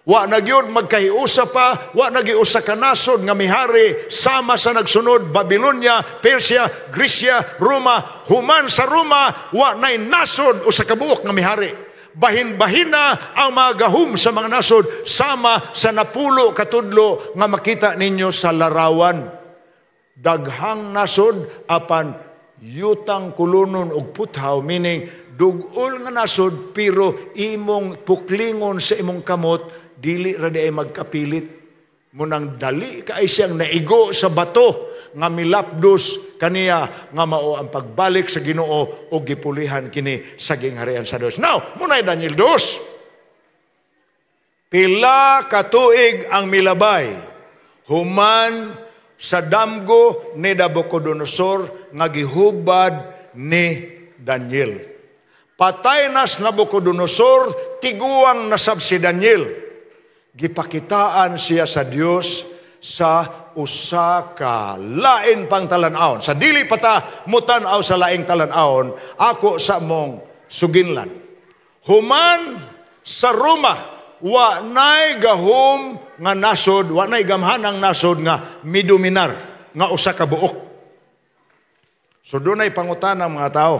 Wa na gyud magkahiusa pa, wa na giusa ka nasod nga mihari sama sa nagsunod Babylonia, Persia, Grisya, Roma. Human sa Roma, wa nay nasod usa ka buok nga mihari. Bahin-bahina ang mga gahum sa mga nasod sama sa napulo katudlo nga makita ninyo sa larawan. Daghang nasod apan yutang kulunon og puthaw, meaning dugol nga nasod pero imong puklingon sa imong kamot dili ra di ay magkapilit. Munang dali kaay siyang naigo sa bato nga milapdos kaniya nga mao ang pagbalik sa Ginoo o gipulihan kini sa gingharian sa Dios. Now, munay Daniel 2. Pila ka tuig ang milabay human sa damgo ni Nabucodonosor nga gihubad ni Daniel. Patay nas Nabucodonosor, tiguang nasab si Daniel. Gipakitaan siya sa Dios sa usa ka lain pang talan-awon. Sa dili pata mutan-aw sa laing talan-awon, ako sa mong suginlan. Human sa Roma, wa nay gahom nga nasod, wa nay gamhanang nasod nga midominar nga usa ka buok. So dunay pangutana mga tao.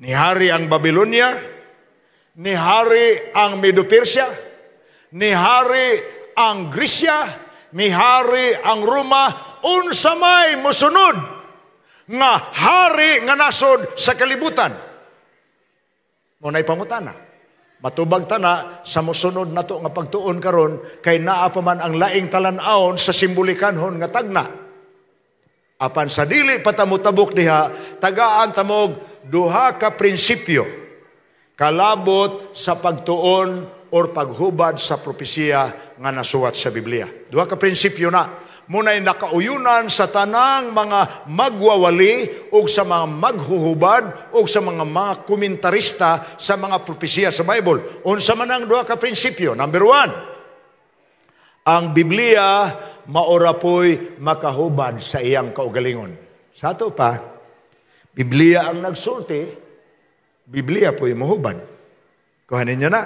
Nihari ang Babylonia, nihari ang Medo-Persia, nihari ang Grisya, nihari ang Roma, unsa may mosunod nga hari nga nasod sa kalibutan. Munay pangutana. Matubag tana sa mosunod nato nga pagtuon karon kay naa pa man ang laing talan-awon sa simbolikanhon nga tagna. Apan sa dili patamutabok diha, tagaan tamog duha ka prinsipyo kalabot sa pagtuon or paghubad sa propesiya nga nasuwat sa Biblia. Duha ka prinsipyo na. Muna'y nakauyunan sa tanang mga magwawali o sa mga maghuhubad o sa mga komentarista sa mga propesiya sa Bible. Unsa man ang duha ka prinsipyo? Number 1, ang Biblia maora po'y makahubad sa iyang kaugalingon. Sa ato pa, Biblia ang nagsulti, Biblia po'y mahubad. Kuhanin niyo na.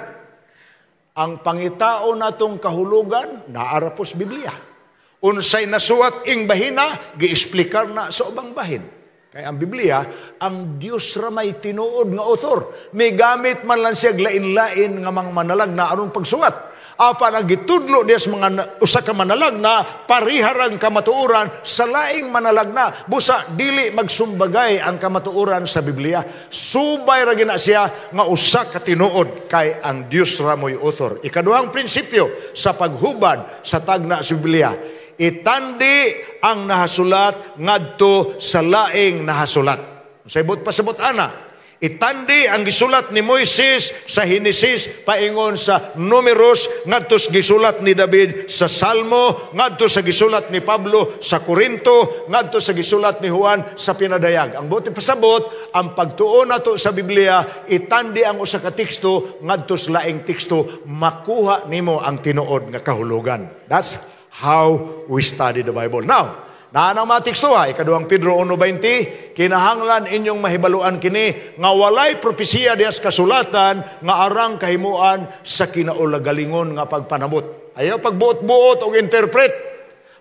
Ang pangitao natong kahulugan, naara po sa Biblia. Unsay nasuwat ing bahina, gi-explicar na sa ubang bahin. Kaya ang Biblia, ang Dios ra may tinuod nga author. May gamit man lang siya lain-lain nga mga manalag na anong pagsuwat. Apan ang gitudlo diya sa mga usa ka manalag na pariharang kamatuoran sa laing manalag na. Busa, dili magsumbagay ang kamatuoran sa Biblia. Subay ra gina siya nga usa ka tinuod kay ang Dios ra moy author. Ikaduhang prinsipyo sa paghubad sa tagna sa Biblia. Itandi ang nahasulat ngadto sa laing nahasulat. Sabot pasabot ana. Itandi ang gisulat ni Moises sa Henesis paingon sa Numeros, ngadto sa gisulat ni David sa Salmo, ngadto sa gisulat ni Pablo sa Korinto, ngadto sa gisulat ni Juan sa Pinadayag. Ang buti pasabot, ang pagtuon nato sa Biblia, itandi ang usa ka teksto ngadto sa laing teksto, makuha nimo ang tinuod nga kahulugan. That's how we study the Bible. Now, naanang mga teksto ha, ikaduhang Pedro 1:20, kinahanglan inyong mahibaluan kini, nga walay propesiya diyas kasulatan, nga arang kahimuan sa kinaulagalingon nga pagpanabot. Ayaw pagbuot-buot o interpret.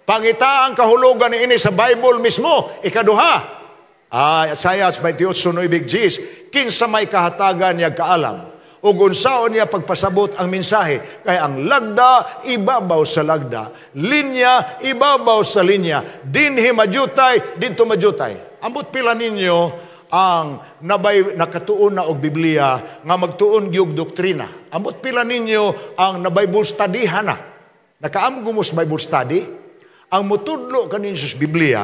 Pangita ang kahulugan ni ini sa Bible mismo, ikaduha. Isaiah 28:9, kinsa may kahatagan niya kaalam, o unsaon niya pagpasabot ang mensahe. Kaya ang lagda, ibabaw sa lagda. Linya, ibabaw sa linya. Dinhi madyutay, dito madyutay. Ambot pila ninyo ang nakatuon na og Biblia nga magtuon gyud doktrina. Ambot pila ninyo ang na-Bible studyhan na. Nakaamgo mo sa Bible study, ang mutudlo kaninyo sa Biblia,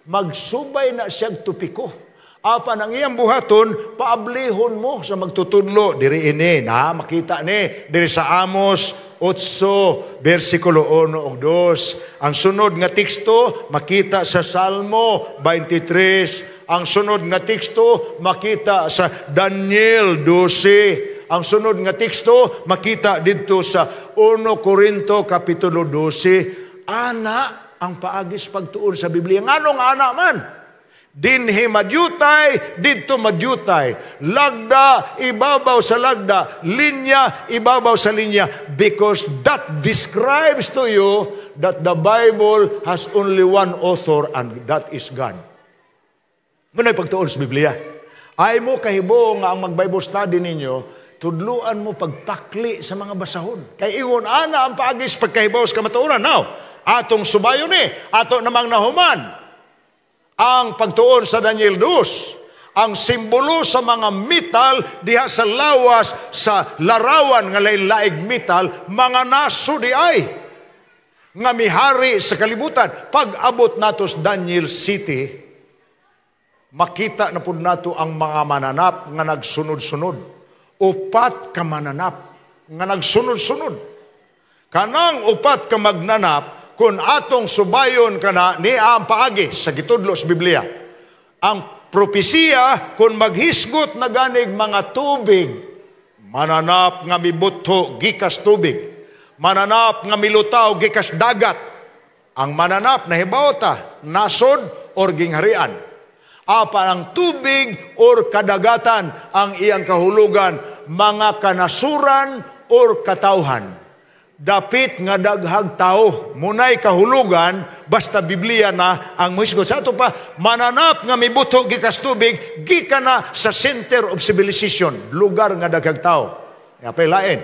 magsubay na siyang tupiko. Apan ang iyang buhaton, paablihon mo sa magtutudlo. Diri ini, makita ni, diri sa Amos 8, versikulo 1 o 2. Ang sunod nga teksto, makita sa Salmo 23. Ang sunod nga teksto, makita sa Daniel 12. Ang sunod nga teksto, makita dito sa 1 Corinto kapitulo 12. Ana ang paagis pagtuon sa Biblia. Nganong ana man? Dinhi madyutay, dito madyutay. Lagda, ibabaw sa lagda. Linya, ibabaw sa linya. Because that describes to you that the Bible has only one author and that is God. Muna'y pagtuon sa Biblia. Ay mo kahibo nga ang mag-Bible study ninyo, tudluan mo pagpakli sa mga basahon. Kay ingon, ana ang paagis pagkahibaw sa kamatuoran. Now, atong subayo ni, ato namang nahuman. Ang pagtuon sa Daniel 2, ang simbolo sa mga metal diha sa lawas sa larawan nga lain-laing metal, mga naso di ay nga mihari sa kalibutan. Pag abot nato sa Daniel City, makita na pud nato ang mga mananap nga nagsunod-sunod. Upat ka mananap nga nagsunod-sunod. Kanang upat ka magnanap, kung atong subayon ka na ni ang paagi sa gitudlo sa Biblia. Ang propesiya, kung maghisgot na ganig mga tubig, mananap nga mibutho gikas tubig, mananap nga milutaw gikas dagat. Ang mananap na hibawta, nasod or gingharian. Apan ang tubig or kadagatan ang iyang kahulugan, mga kanasuran or katawhan. Dapit nga daghag tao, munay kahulugan, basta Biblia na ang muhisgot. Sa ato pa, mananap nga mibuto gikas tubig, gika na sa center of civilization, lugar nga daghag tao. Yapay lain.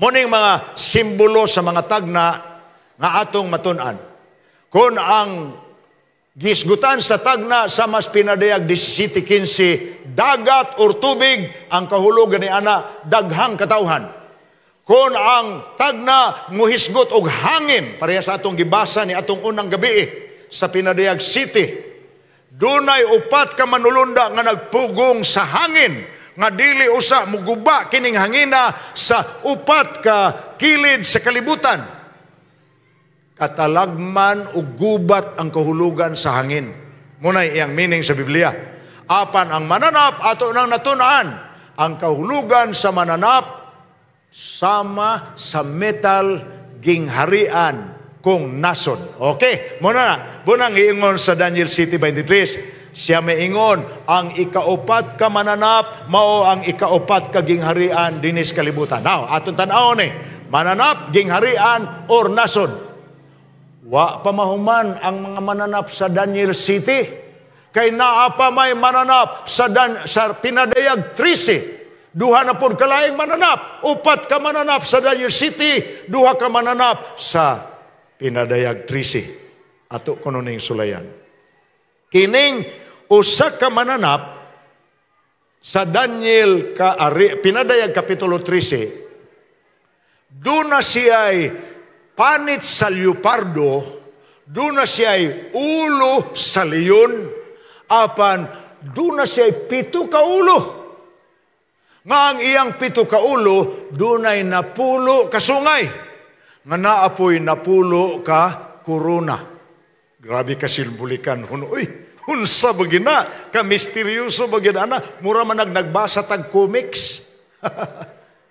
Muning mga simbolo sa mga tagna nga atong matun-an. Kung ang gisgutan sa tagna sa mas pinadayag 17:15, dagat or tubig, ang kahulugan ni ana, daghang katawhan. Kung ang tagna muhisgot og hangin, pareha sa atong gibasa ni atong unang gabi sa Pinadayag City, dunay upat ka manulunda nga nagpugong sa hangin, nga dili usa muguba kining hangina sa upat ka kilid sa kalibutan. Katalagman ug gubat ang kahulugan sa hangin. Munay iyang meaning sa Biblia. Apan ang mananap ato nang natun-an, ang kahulugan sa mananap sama sa metal gingharian kung nason. Okay, muna bunang iingon sa Daniel City 23. Siya maingon, ang ikaupat ka mananap, mao ang ikaupat ka gingharian dinis kalibutan. Now, atong tan-aw ni, mananap, gingharian, or nason. Wa pamahuman ang mga mananap sa Daniel City. Kay naa pa may mananap sa pinadayag 13. Duha na pod kalaing mananap. 4 ka mananap sa Daniel City, 2 ka mananap sa pinadayag 13. Ato kuno ning sulayan. Kining usa ka mananap sa Daniel pinadayag kapitulo 13. Doon na siya'y panit sa leopardo, doon na siya'y ulo sa leon, apan doon na siya'y 7 ka ulo. Nga ang iyang 7 ka ulo, doon ay napulo ka sungay. Nga naapoy napulo ka korona. Grabe ka silbulikan. Uy, hunsa bagina, ka misteryoso bagina na, mura man nagbasa tag comics.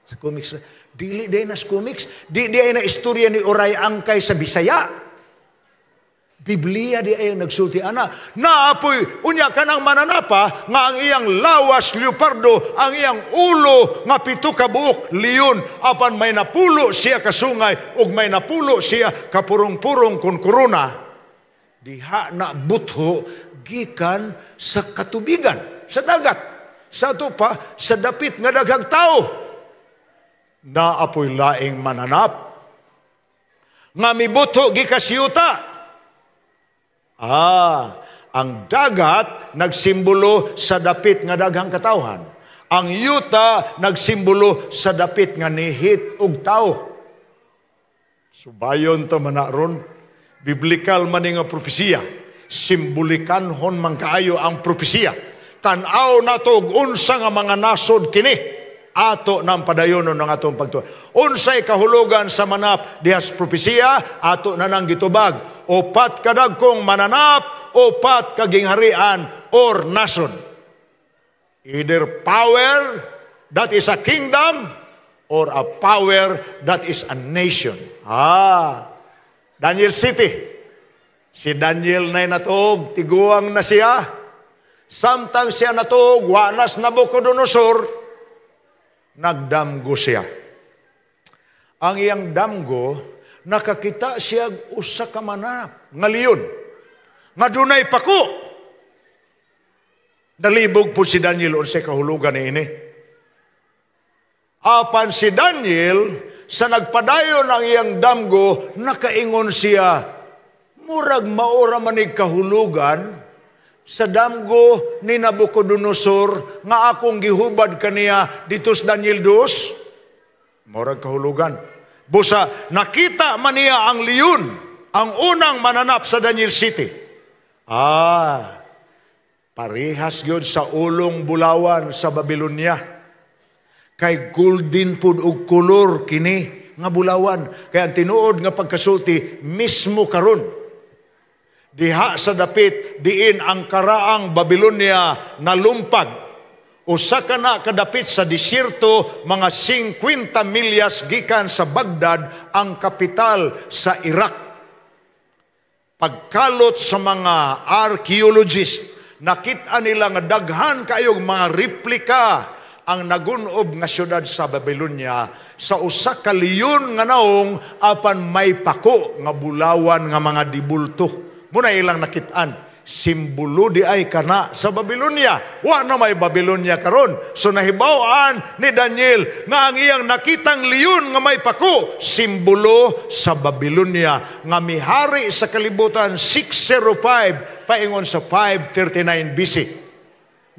Sa comics, dili day nas comics, di ay na istorya ni Oray Angkay sa Bisaya. Biblia di ay nagsulti ana. Naapoy unya kanang mananapa nga ang iyang lawas leopardo, ang iyang ulo nga 7 ka buok leon, apan may napulo siya kasungay ug may napulo siya kapurong-purong kun korona. Diha na butho gikan sa katubigan, sa dagat. Sa ito pa, sa dapit nga daghang tao. Naapoy laing mananap nga mibutho gikasiyuta. Ang dagat nagsimbolo sa dapit nga daghang katawhan. Ang yuta nagsimbolo sa dapit nga nihit ug tao. Subayon to manaron, biblikal man nga propesiya. Simbolikanhon man kaayo ang propesiya. Tan-aw nato og unsa nga mga nasod kini. Ato nang padayonon ng atong pagtuon. Unsay kahulugan sa manap dihas propesiya, ato na nang gitubag. 4 kadagkong mananap, 4 kagingharian or nation. Either power that is a kingdom or a power that is a nation. Daniel City. Si Daniel na natog, tiguang na siya. Samtang siya natog, wanas Nabucodonosor, nagdamgo siya. Ang iyang damgo, nakakita siya usa ka mananap nga leon nga dunay pako. Nalibog po si Daniel unsay kahulugan niini. Apan si Daniel sa nagpadayon ang iyang damgo, nakaingon siya, murag maura manig kahulugan sa damgo ni Nabucodonosor nga akong gihubad kaniya dito sa Daniel 2. Murag kahulugan. Busa, nakita man niya ang leon, ang unang mananap sa Daniel City. Parehas yun sa ulong bulawan sa Babylonia. Kay golden pud og kolor kini nga bulawan. Kaya ang tinuod nga pagkasulti, mismo karon. Diha sa dapit, diin ang karaang Babylonia nalumpag. Usa ka na kadapit sa disyerto, mga 50 milyas gikan sa Baghdad, ang kapital sa Iraq. Pagkalot sa mga archaeologist, nakita nila nga daghan kayong mga replika ang nagunob nga syudad sa Babylonia sa usa ka leon nga naong apan may pako nga bulawan nga mga dibulto. Muna ilang nakitaan. Simbolo di ay kana sa Babylonia. Wa na may Babylonia karon. So nahibaw-an ni Daniel nga ang iyang nakitang leon nga may pako, simbolo sa Babylonia nga mihari sa kalibutan 605 paingon sa 539 BC.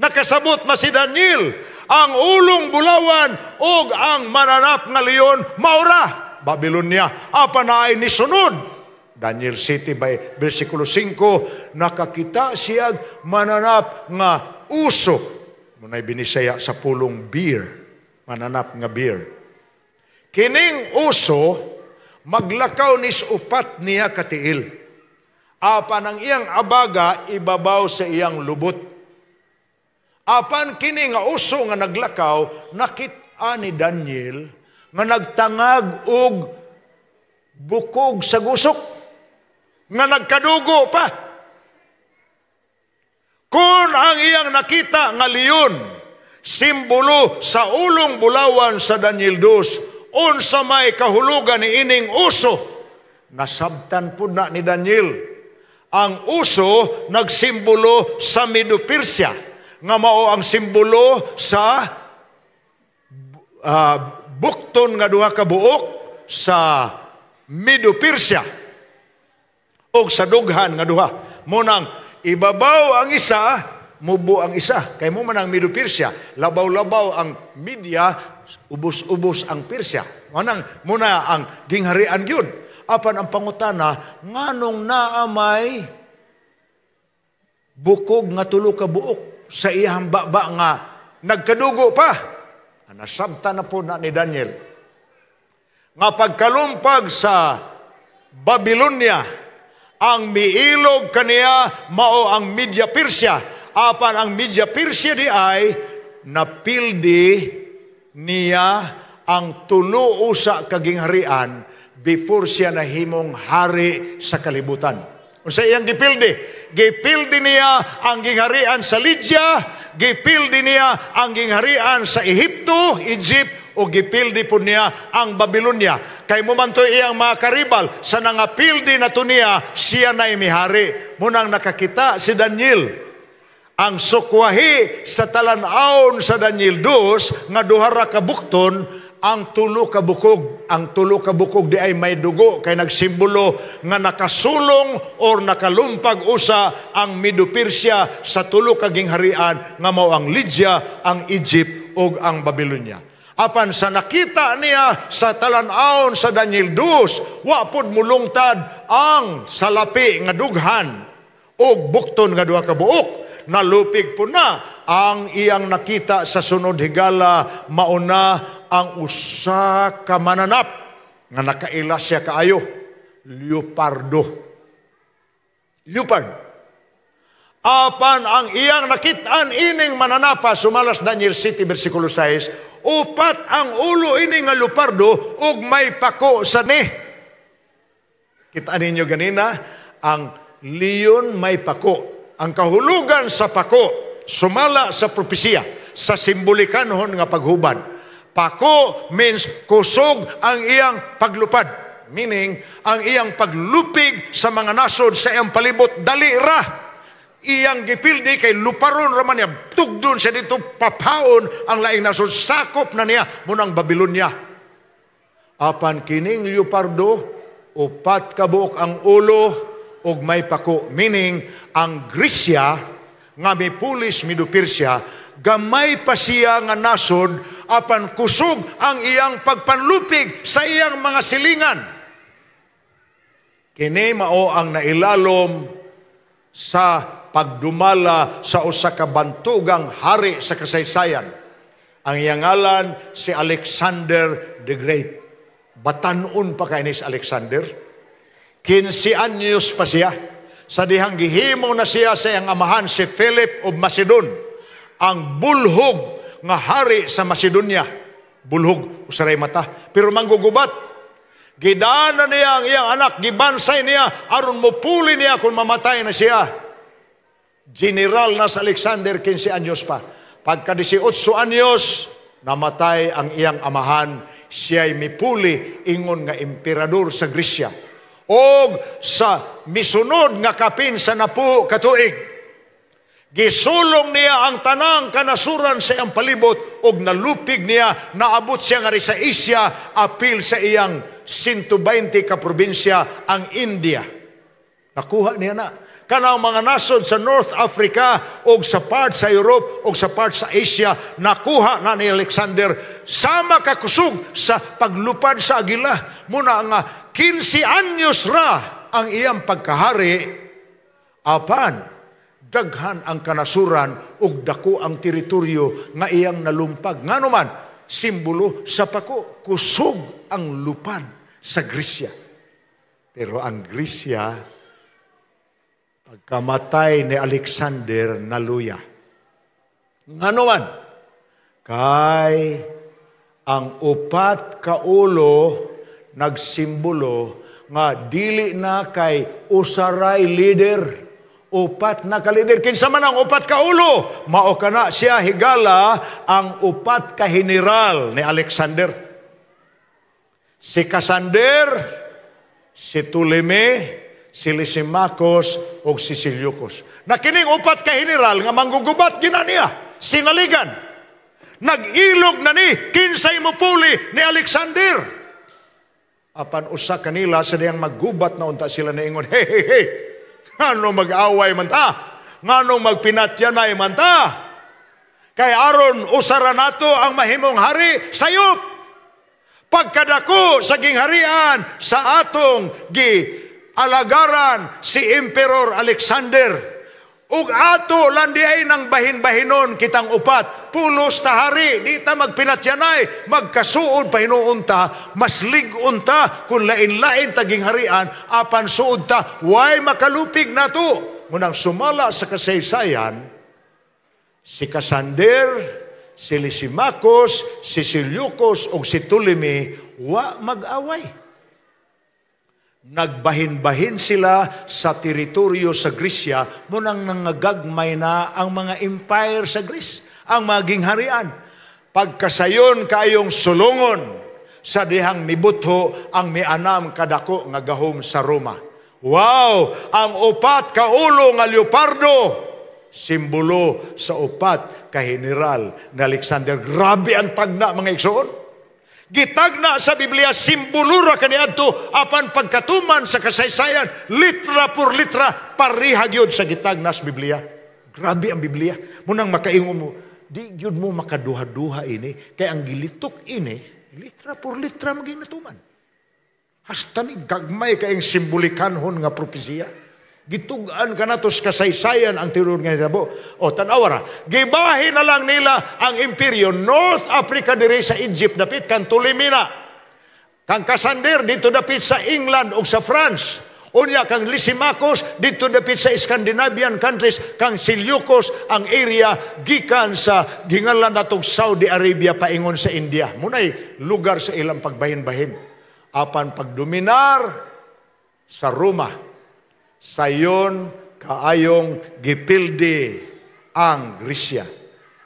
Nakasabot na si Daniel ang ulong bulawan ug ang mananap nga leon maura Babylonia. Apan naay ni sunod Daniel City by versikulo 5, nakakita siya mananap nga uso. Muna'y binisaya sa pulong beer. Mananap nga beer. Kining uso, maglakaw nis upat niya katiil. Apan ang iyang abaga, ibabaw sa iyang lubot. Apan kini nga uso nga naglakaw, nakita ni Daniel nga nagtangag og bukog sa gusok. Nga nagkadugo pa. Kung ang iyang nakita nga leon, simbolo sa ulong bulawan sa Daniel 2, unsa may kahulugan ni ining uso, nasabtan po na ni Daniel. ang uso nagsimbolo sa Medo-Persia, nga mao ang simbolo sa bukton nga duha ka buok sa Medo-Persia o sa dughan nga duha. Munang ibabaw ang isa, mubo ang isa. Kay mo man ang Medo-Persia, labaw-labaw ang Media, ubos-ubos ang Persia. Muna ang gingharian gyud. Apan ang pangutana, nganong naamay bukog nga tulo ka buok sa iyang baba nga nagkadugo pa. Nasabta na po na ni Daniel. Nga pagkalumpag sa Babylonia, ang miilog kaniya mao ang Media Persia. Apan ang Media Persia di ay napildi niya ang tulo usa ka gingharian before siya nahimong hari sa kalibutan. Unsa iyang gipildi? Gipildi niya ang gingharian sa Lydia, gipildi niya ang gingharian sa Ehipto, Egypt, o gipildi po niya ang Babylonia. Kay mo man to iyang mga karibal, sa nangapildi na to niya, siya na imihari. Munang nakakita si Daniel, ang sukwahi sa talanaon sa Daniel 2, nga duhara ka bukton, ang tulo ka bukog. Ang tulo ka bukog di ay may dugo, kay nagsimbolo nga nakasulong or nakalumpag usa ang Medo-Persia sa tulo ka gingharian nga mao ang Lydia, ang Egypt ug ang Babylonia. Apan sa nakita niya sa talanaon sa Daniel 2, wa pod mulungtad ang salapi nga dughan ug bukton nga duha ka buok. Nalupig po na ang iyang nakita sa sunod higala, mauna ang usa ka mananap nga nakaila siya kaayo, leopardo. Leopard. Apan ang iyang nakitaan ining mananapa, sumalas Daniel 7 versikulo 6, upat ang ulo ini nga leopardo ug may pako sa ni. Kitaan ninyo ganina, ang leon may pako. Ang kahulugan sa pako, sumala sa propesya, sa simbolikanhon nga paghubad. Pako means kusog ang iyang paglupad. Meaning, ang iyang paglupig sa mga nasod sa iyang palibot, dali ra. Iyang gipildi kay luparon raman niya. Tugdon siya dito, papaon ang laing nasod. Sakop na niya munang Babylonia. Apan kining leopardo, upat ka buok ang ulo, og may pako. Meaning, ang Grisya, nga may pulis Medo-Persia, gamay pa siya nga nasod, apan kusog ang iyang pagpanlupig sa iyang mga silingan. Kini mao ang nailalom sa pagdumala sa usa ka bantugang hari sa kasaysayan. Ang iyang ngalan si Alexander the Great. Batanon pa kay ni si Alexander. 15 anyos pa siya. Sa dihang gihimo na siya sa iyang amahan si Philip of Macedon, ang bulhog nga hari sa Macedonia. Bulhog, usaray mata. Pero manggugubat. Gidana niya ang iyang anak, gibansay niya, aron mupuli niya kung mamatay na siya. General na sa Alexander, 15 anyos pa. Pagka 18 anyos, namatay ang iyang amahan. Siya'y mipuli, ingon nga emperador sa Grisya. O sa misunod nga kapin sa 10 katuig, gisulong niya ang tanang kanasuran sa iyang palibot og nalupig niya, naabot siya nga rin sa Asia, apil sa iyang 120 ka probinsya ang India. Nakuha niya na. Kanang mga nasod sa North Africa o sa part sa Europe o sa part sa Asia, nakuha na ni Alexander. Sama kakusog sa paglupad sa agila. Muna nga 15 anyos ra ang iyang pagkahari, apan daghan ang kanasuran ug dako ang teritoryo nga iyang nalumpag. Ngano man, simbolo sa pako, kusog ang lupad sa Grisya. Pero ang Grisya, pagkamatay ni Alexander, naluya. Ngano man, kay ang upat ka ulo nagsimbolo nga dili na kay usaray leader, upat na ka leader. Kinsa man ang upat ka ulo, mao kana siya higala ang upat ka general ni Alexander. Si Cassander, si Ptolemy, si Lysimachus ug si Seleucus. Na kining upat ka general nga manggugubat ginaniya, sinaligan. Nag-ilog na ni kinsay mupuli ni Alexander. Apan usa kanila sa diyang maggubat na unta sila na ingon, hey, ngano mag-away man ta? Ngano magpinatyanay man ta? Kay aron usara nato ang mahimong hari sayop. Pagkadako sa gingharian sa atong alagaran si Emperor Alexander. Ug ato landiay ng bahin-bahinon kitang upat. Pulos ta hari, di ta magpinatyanay, magkasuod pa hinuon ta, mas ligon ta kung lain-lain taging harian, apan suod ta, way makalupig na to. Munang sumala sa kasaysayan, si Cassander, si Lysimachus, si Seleucus, o si Ptolemy, wa mag-away. Nagbahin-bahin sila sa teritoryo sa Grisya, munang nangagagmay na ang mga empire sa Greece, ang mga gingharian. Pagkasayon kayong sulungon sa dihang mibutho ang mianam kadako nga gahom sa Roma. Wow! Ang upat ka ulo nga leopardo, simbolo sa upat ka general na Alexander. Grabe ang tagna, mga igsoon. Gitagna sa Biblia, simbulura kaniadto, apan pagkatuman sa kasaysayan, litra por litra, parihag yun sa gitagna sa Biblia. Grabe ang Biblia. Munang makaingon mo, di yun mo makaduha-duha ini, kaya ang gilitok ini, litra por litra maging natuman. Hasta ni gagmay kayong simbolikanhon nga propesiya. Gitugaan ka na to sa kasaysayan ang tinuro nga hitabo. O, tanawara, gibahin na lang nila ang imperyo North Africa dire sa Egypt, dapit kang Ptolemy na. Kang Cassander dito dapit sa England o sa France. Unya kang Lysimachus dito dapit sa Scandinavian countries. Kang Seleucus ang area gikan sa gingalan natong Saudi Arabia paingon sa India. Munay lugar sa ilang pagbahin-bahin. Apan pagdominar sa Roma, sayon kaayong gipildi ang Grisya.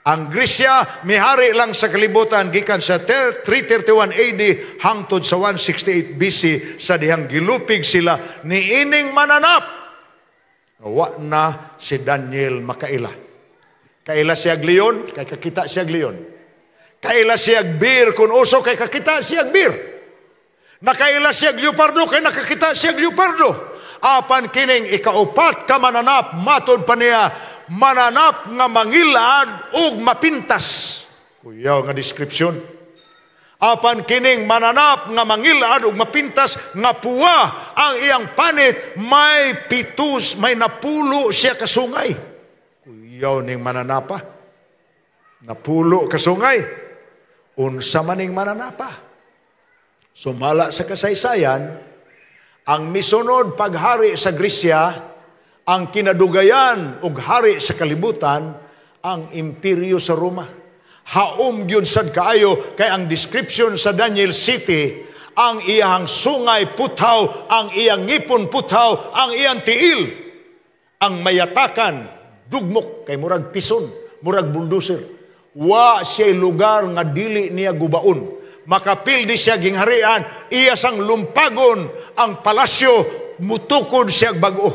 Ang Grisya mihari lang sa kalibutan gikan sa 331 AD hangtod sa 168 BC sa dihang gilupig sila ni ining mananap. Wa na si Daniel makaila. Kaila siyag leon, kay kakita siyag leon. Kaila siyag bear kun uso, kay kakita siyag bear. Nakaila siyag leopardo, kay nakakita siyag leopardo. Apan kining ikaupat ka mananap, matod pa niya, mananap nga mangilad ug mapintas. Kuyaw nga description. Apan kining mananap nga mangilad ug mapintas, nga puwa ang iyang panit, may pitus, may napulo siya kasungay. Kuyaw ning mananapa. Napulo kasungay. Unsa maning mananapa. Sumala sa kasaysayan, ang misunod paghari sa Grisya, ang kinadugayan ug hari sa kalibutan, ang imperyo sa Roma. Haom gyud sad kaayo kay ang description sa Daniel City, ang iyang sungay puthaw, ang iyang ngipon puthaw, ang iyang tiil, ang mayatakan dugmok kay murag pison, murag bulldozer. Wa siya lugar nga dili niya gubaon. Makapildi siya gingharian, iya sang lumpagon ang palasyo, mutukod siya bago.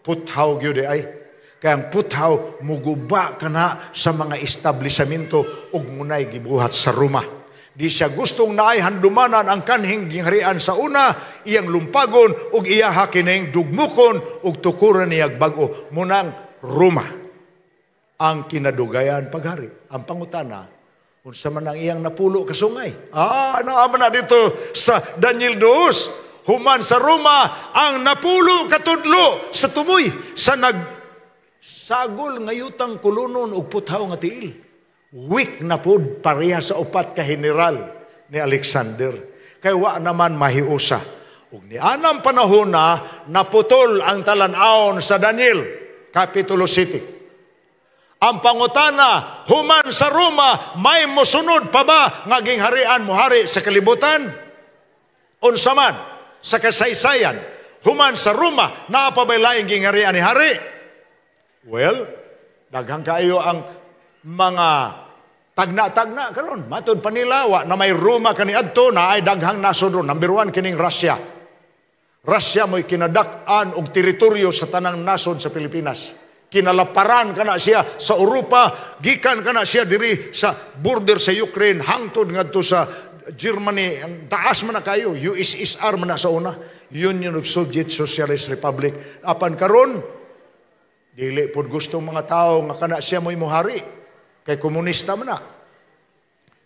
Puthaw gyud ay. Kaya ang puthaw muguba kana sa mga establishmento ug munay gibuhat sa Roma. Di siya gustong naay handumanan ang kanhing gingharian sa una, iyang lumpagon ug iya kining dugmukon ug tukuran niya bago. Munang Roma ang kinadugayan paghari. Ang pangutana, unsa man ang iyang napulo kasungay? Naaman na dito sa Daniel 2. Human sa Roma, ang napulo katudlo sa tumoy, sa nagsagol ngayutang kulunon ug puthaw nga tiil. Weak na pod pareha sa upat ka general ni Alexander. Kay wa naman mahiusa. Ug ni anang panahon na naputol ang talan-aon sa Daniel, Kapitulo 7. Ang pangutana, human sa Roma, may mosunod pa ba nga gingharian mohari sa kalibutan? Unsa man sa kasaysayan, human sa Roma, naa pa ba laing gingharian ni hari? Well, daghang kaayo ang mga tagna-tagna karon. Matod pa nila, wa na may Roma kaniadto, na ay daghang nasod ron. Number 1 kining Russia. Russia mo'y kinadak-an og teritoryo sa tanang nasod sa Pilipinas. Kinalaparan kana siya sa Europa, gikan kana siya diri sa border sa Ukraine, hangtod ngadto sa Germany, ang taas man na kayo, USSR man na sa una, Union of Soviet Socialist Republic. Apan karon, dili pod gustong mga tao nga kana siya mo'y muhari, kay komunista man na.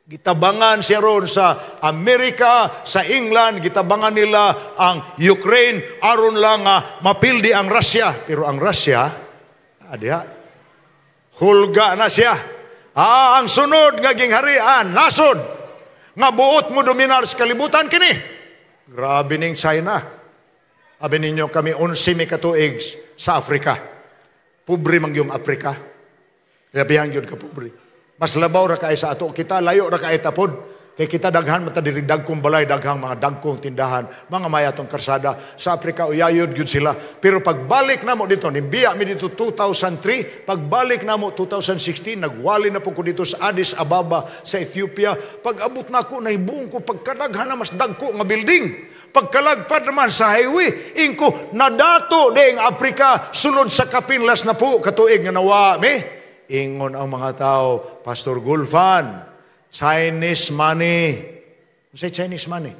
Gitabangan siya ron sa Amerika, sa England, gitabangan nila ang Ukraine, aron lang mapildi ang Russia. Pero ang Russia, hulga na siya. Ang sunod nga gingharian, nasod, nga buot mo dominar sa kalibutan kini. Grabe ning China. Abi ninyo kami 11 may katuig sa Afrika. Pobre man yung Afrika. Labihan yun ka pobre. Mas labaw ra kay sa ato kita, layo ra kay tapod. Kay kita daghan mata diri dagkong balay, daghang mga dagkong tindahan, mga mayatong karsada sa Afrika, uyayod gyud sila. Pero pagbalik namo dito, nimbiya mi dito 2003, pagbalik namo 2016, nagwali na po ko dito sa Addis Ababa sa Ethiopia. Pag-abot nako nahibong ko pagkadaghan na mas dagko nga building. Pagkalagpad naman sa highway, ingko nadato ding Afrika sulod sa kapinlas na po katuig nga nawa mi. Ingon ang mga tao, Pastor Gulfan, Chinese money. Say Chinese money.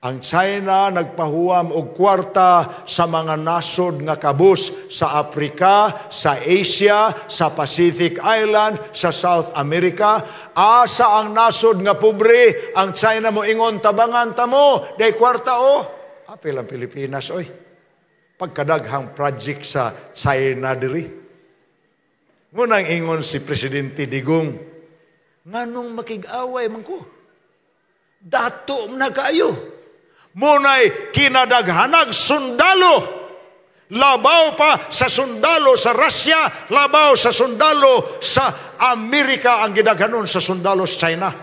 Ang China nagpahuwam og kwarta sa mga nasod nga kabus sa Afrika, sa Asia, sa Pacific Island, sa South America. Asa ang nasod nga pobre, ang China mo ingon tabangan tamo, day kwarta apil ang Pilipinas oy. Pagkadaghang project sa China diri. Ngunang ingon si Presidente Digong, nganong makig-away man ko? Dato na kayo. Muna'y kinadaghanag sundalo. Labaw pa sa sundalo sa Russia, labaw sa sundalo sa Amerika, ang gidaghanon sa sundalo sa China.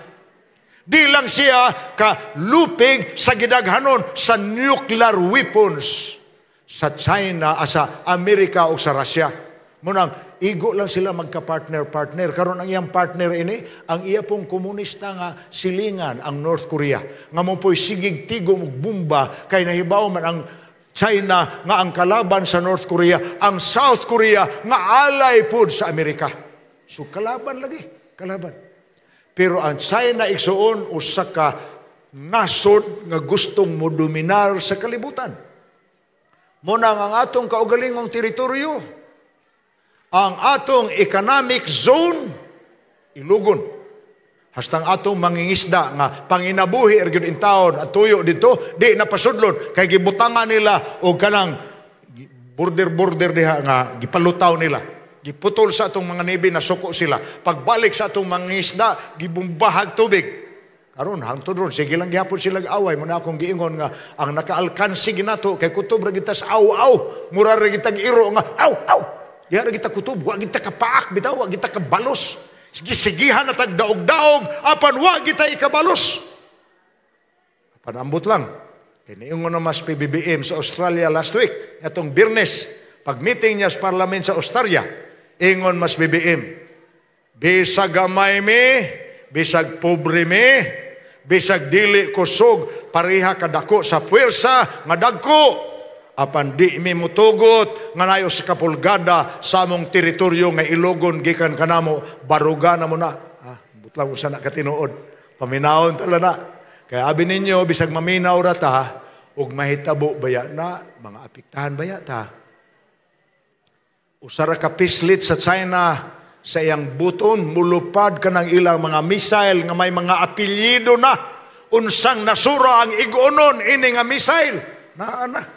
Di lang siya kalupig sa gidaghanon sa nuclear weapons sa China, sa Amerika o sa Russia. Munang igo lang sila magka-partner. Karon ang iyang partner ini, ang iya pong komunista nga silingan, ang North Korea. Nga mo po'y sigig tigong bumba, kay nahibaw man ang China nga ang kalaban sa North Korea, ang South Korea nga alay pod sa Amerika. So kalaban lagi, kalaban. Pero ang China igsuon usa ka nasod nga gustong mo dominar sa kalibutan. Munang ang atong kaugalingong teritoryo, ang atong economic zone, ilugon. Hastang atong mangingisda nga panginabuhi ergyud in taon at tuyo dito, di napasudlon. Kay gibutangan nila o kanang border diha nga gipalutaw nila. Giputol sa atong mga nebe na suko sila. Pagbalik sa atong mangingisda, gibumbahag tubig. Karon hangtod ron, sige lang gihapon sila away. Muna akong giingon nga, ang nakaalkansi ginato, kay kutob ra kita sa aw-aw. Mura ra kita iro nga, aw-aw. Yara kita kutob, wag kita kapaak, bitaw, wag kita kabalos. Sigihan na tagdaog-daog, apan wag kita ikabalos. Apan ambot lang. Kiniingon na mas PBBM sa Australia last week, itong Birnes, pag-meeting niya sa parliament sa Australia, ingon mas BBM, bisag gamay mi, bisag pobre mi, bisag dili kusog, pareha kadako sa puwersa, nga dagko, apan di mi mutugot nga nayo sa kapulgada sa among teritoryo nga ilogon gikan kanamo baruga na mo na. Butlang usa na katinuod. Paminawon tala na. Kaya abi ninyo bisag maminaw ra ta ug mahitabo baya na mga apektahan baya ta. Usara ka pislit sa China sa iyang buton mulupad kanang ilang mga missile nga may mga apelyido na unsang nasura ang igunon ini nga missile. Na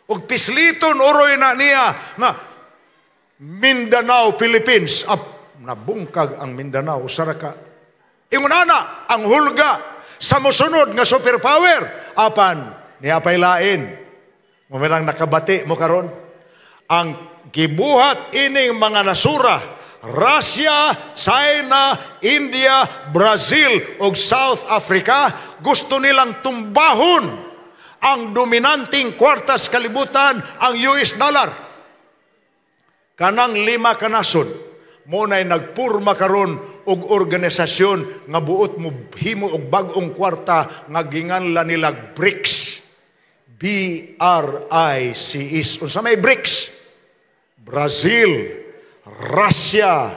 og pisliton uroy na niya nga Mindanao, Philippines. Nabungkag ang Mindanao. Usara ka. Ingunana, ang hulga sa musunod nga superpower. Apan, niyapay lain. Mumilang nakabati mo karon. Ang gibuhat ining mga nasura, Russia, China, India, Brazil ug South Africa, gusto nilang tumbahon ang dominanting kwartas kalibutan, ang US dollar. Kanang 5 ka nasod, muna'y nagpurma karon og organisasyon nga buot mo himo og bag-ong kwarta nga ginganlan nila BRICS. BRICS. Unsa may BRICS? Brazil, Russia,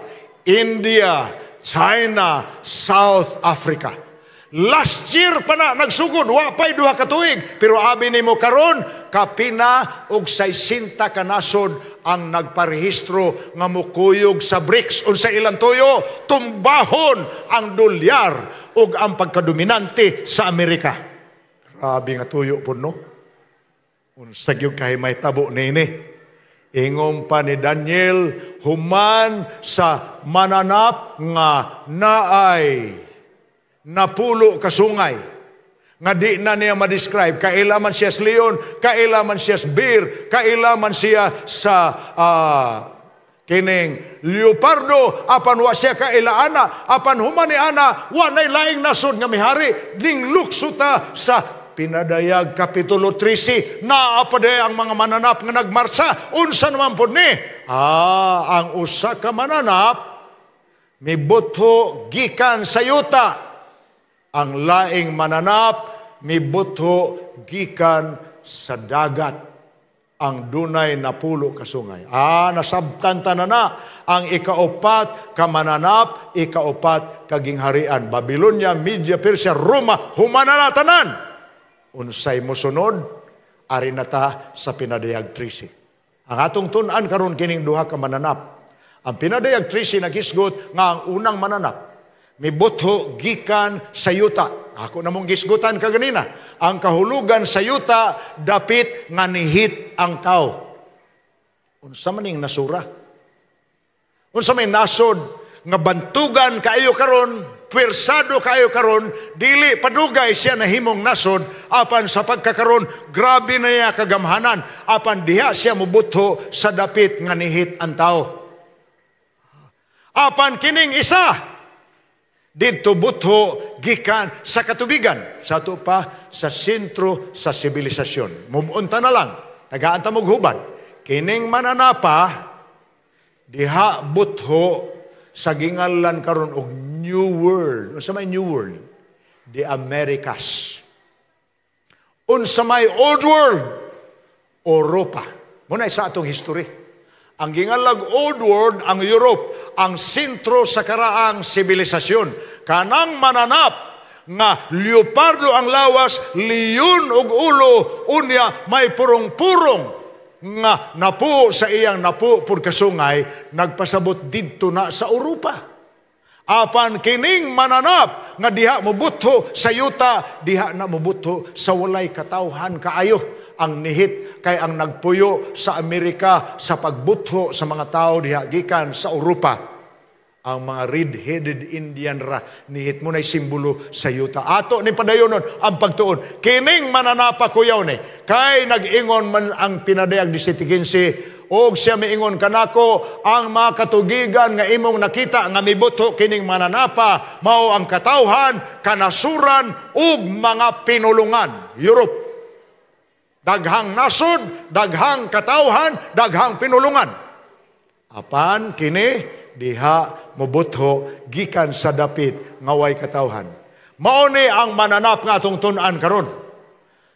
India, China, South Africa. Last year pa na nagsugod, wapay 2 ka tuig. Pero abi nimo karon, kapina og 60 ka nasod ang nagparehistro nga mukuyog sa BRICS. Unsa ilang tuyo? Tumbahon ang dolyar ug ang pagkadominante sa Amerika. Grabe nga tuyo po, no? Unsa gyud kay may tabo nini. Ingom pa ni Daniel, human sa mananap nga naay napulo ka sungay. Nga di na niya ma-describe. Kailaman siya sa leon, kailaman siya sa bear, kailaman siya sa kining leopardo, apan wa siya kailaana, apan human ni ana, wa nay laing nasod nga mihari, ning luksuta sa Pinadayag Kapitulo 13, naapaday ang mga mananap nga nagmarsa. Unsa naman po ni? Ang usa ka mananap, mibutho gikan sa yuta. Ang laing mananap, mibutho gikan sa dagat. Ang dunay napulo kasungay. Nasabtan na ang ikaupat ka mananap, ikaupat kagingharian. Babylonia, Media, Persia, Roma, humanana tanan. Unsay mosunod, ari na ta sa Pinadayag 13. Ang atong tun-an karon kining 2 ka mananap. Ang Pinadayag 13 nagisgot nga ang unang mananap mibutho gikan sa yuta. Ako namong gisgutan kaganina. Ang kahulugan sa yuta dapit nga nihit ang tao. Unsa maning nasura? Unsa may nasod nga bantugan kaayo karon, pwersado kaayo karon, dili padugay siya nahimong nasod, apan sa pagkakaron grabe na niya kagamhanan, apan diha siya mubutho sa dapit nga nihit ang tao. Apan kining isa didto butho gikan sa katubigan, sa ato pa sa sentro sa sibilisasyon. Mubunta na lang, tagaan ta hubad. Kining mananapa diha butho sa gingalan karon og New World. Unsa may New World? The Americas. Unsa may Old World? Europa. Muna sa atong history. Ang gingalag Old World, ang Europe, ang sentro sa karaang sibilisasyon. Kanang mananap nga leopardo ang lawas, leon ug ulo, unya may purong-purong nga napo sa iyang napo pud kasungay, nagpasabot didto na sa Europa. Apan kining mananap nga diha mobutho sa yuta, diha na mobutho sa walay katawhan kaayo. Ang nihit kay ang nagpuyo sa Amerika sa pagbutho sa mga tao diha gikan sa Europa. Ang mga red-headed Indian ra, nihit mo na'y simbolo sa yuta. Ato ni padayonon ang pagtuon. Kining mananapa kuyaw ni, kay nag-ingon man ang Pinadayag 17:15, og siya miingon kanako, ang mga katugigan nga imong nakita nga mibutho kining mananapa, mao ang katawhan, kanasuran, ug mga pinulungan. Europe. Daghang nasod, daghang katawhan, daghang pinulungan. Apan kini diha mobutho gikan sa dapit nga way katawhan. Mao ni ang mananap nga atong tun-an karon.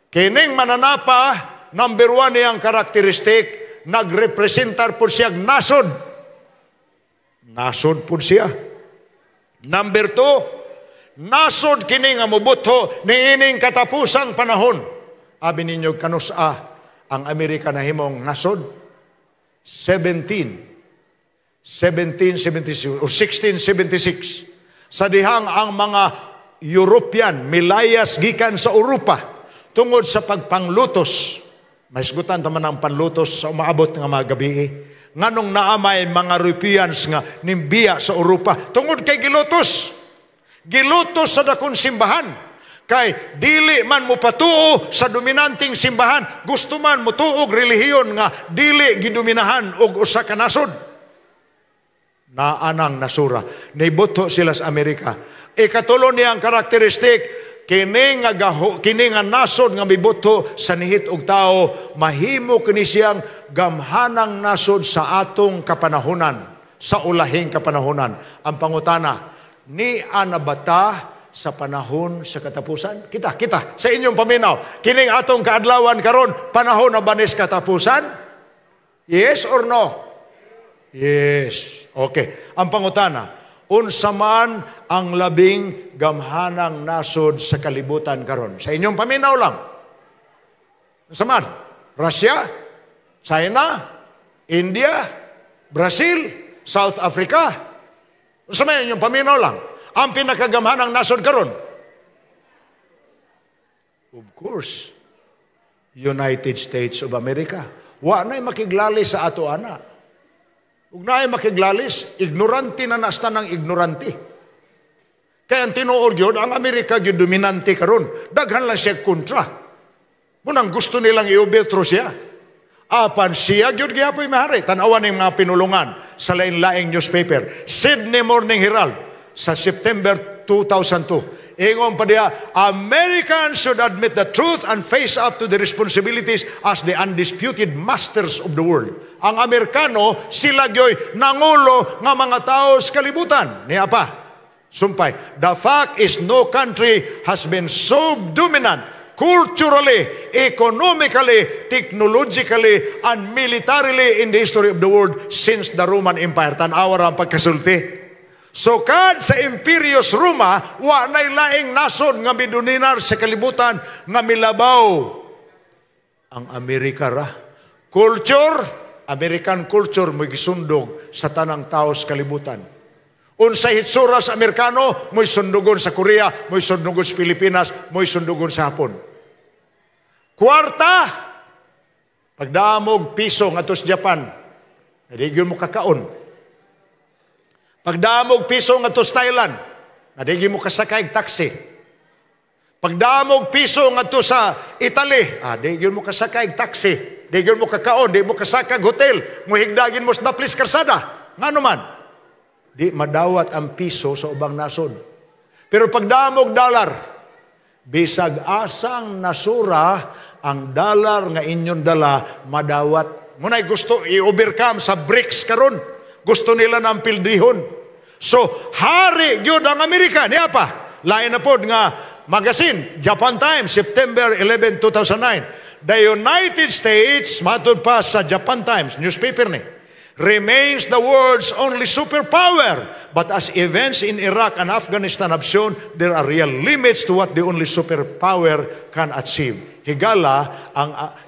Kining mananapa, number 1 niyang karakteristik, nagrepresentar po siya nasod. Nasod po siya. Number 2, nasod kini nga mobutho niining katapusang panahon. Abi ninyo kanusa ang Amerika na himong nasod? 1776 or 1676. Sa dihang ang mga European milayas gikan sa Europa tungod sa pagpanglutos. Mahisgutan taman ang panlutos sa umaabot nga mga gabi. Nganong naamay mga Europeans nga nimbiya sa Europa tungod kay gilutos. Gilutos sa dakong simbahan. Kay dili man mo patuo sa dominanting simbahan, gusto man mo tuog relihiyon nga dili gidominahan og usa ka nasod. Naanang nasura. Naibuto sila sa Amerika. Ikatulo niyang karakteristik, kini nga nasod nga mibuto sa nihit og tao, mahimo kini siyang gamhanang nasod sa atong kapanahunan, sa ulahing kapanahunan. Ang pangutana, ni anabata sa panahon sa katapusan? Kita, sa inyong paminaw, kining atong kaadlawan karon, panahon na ba ni sa katapusan? Yes or no? Yes. Okay. Ang pangutana, unsa man ang labing gamhanang nasod sa kalibutan karon? Sa inyong paminaw lang. Unsa man? Russia, China, India, Brazil, South Africa. Unsa man inyong paminaw lang? Ang pinakagamhanang nasod karon? Of course, United States of America. Wa na'y makiglalis sa ato ana. Ug na'y makiglalis, ignorante na nasta ng ignorante. Kaya ang tinuod yun, ang Amerika gyud dominante karon. Daghan lang siya kontra. Munang gusto nilang iobetro siya. Apan siya gyud gihapoy mahari. Tan-awan ning mga pinulungan sa lain-laing newspaper. Sydney Morning Herald sa September 2002. Ingon pa diya, Americans should admit the truth and face up to the responsibilities as the undisputed masters of the world. Ang Amerikano, sila gyoy nangulo nga mga tao sa kalibutan. Niya pa, sumpay, the fact is no country has been so dominant culturally, economically, technologically, and militarily in the history of the world since the Roman Empire. Tan-awa ang pagkasulti. So kad sa Imperios Roma, wa nay laing nasod nga miduninar sa kalibutan nga milabaw ang Amerika ra. Culture, American culture mo gisundog sa tanang tao sa kalibutan. Unsay hitsura sa Amerikano, mo'y sundugon sa Korea, mo'y sundugon sa Pilipinas, mo'y sundugon sa Hapon. Kwarta, pagdamog piso ngadto sa Japan, nadigyon mo kakaon. Pagdamog piso ngadto sa Thailand, nadigi mo kasakay taxi. Pagdamog piso ngadto sa Italy, digyon mo kasakay taxi. Digyon mo kakaon, di mo kasakag hotel, muhigdagin mo sa Daplis Karsada. Ngano man? Di madawat ang piso sa ubang nasod. Pero pagdamog dollar, bisag asang nasura ang dollar nga inyon dala madawat. Munay gusto i-overcome sa BRICS karon. Gusto nila ng pildihon. So, hari gyud ang Amerika. Niya pa. Lain na po nga magazine, Japan Times, September 11, 2009. The United States, matod pa sa Japan Times, newspaper ni, remains the world's only superpower. But as events in Iraq and Afghanistan have shown, there are real limits to what the only superpower can achieve. Higala,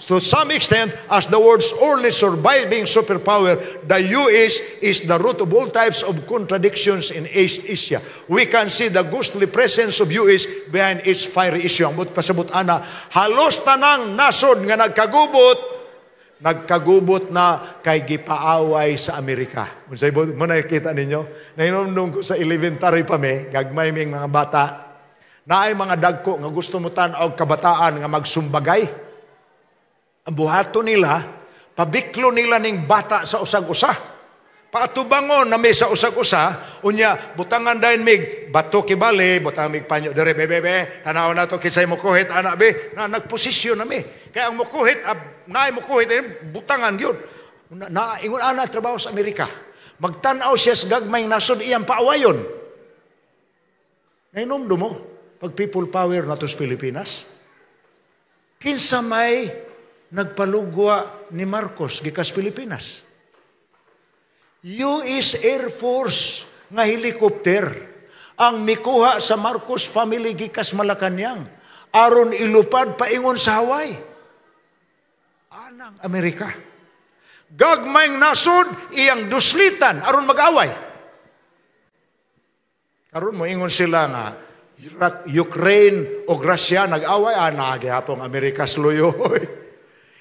to some extent, as the world's only surviving superpower, the US is the root of all types of contradictions in East Asia. We can see the ghostly presence of US behind its fiery issue. Ang pasabot ana, halos tanang nasod nga nagkagubot na kay gipaaway sa Amerika. Mo nakikita ninyo? Nainomdom ko sa elementary pa gagmay ming mga bata, na ay mga dagko nga gusto mo tan-og kabataan nga magsumbagay. Ang buhato nila, pabiklo nila ning bata sa usag-usa. Paatubangon na may sa usag-usa, unya, butangan dahin mig, bato kibali, butang mig panyo, dire, bebe, tanaw na to, kisay mo kuhit, anak be, na nagposisyon na mi. Kaya ang mukuhit, naay mukuhit, butangan yun. Ingon ana trabaho sa Amerika. Magtanaw siya sa gagmayng nasod, iyang paawayon. Nainomdo mo, pag people power na to sa Pilipinas, kinsa may nagpalugwa ni Marcos gikas Pilipinas. US Air Force nga helicopter ang mikuha sa Marcos family gikas Malacañang aron ilupad paingon sa Hawaii. Anang Amerika. Gagmayng nasod iyang duslitan aron mag-away. Karon mo ingon sila nga Ukraine o Russia nag-away, nagihapong Amerika sluyoy.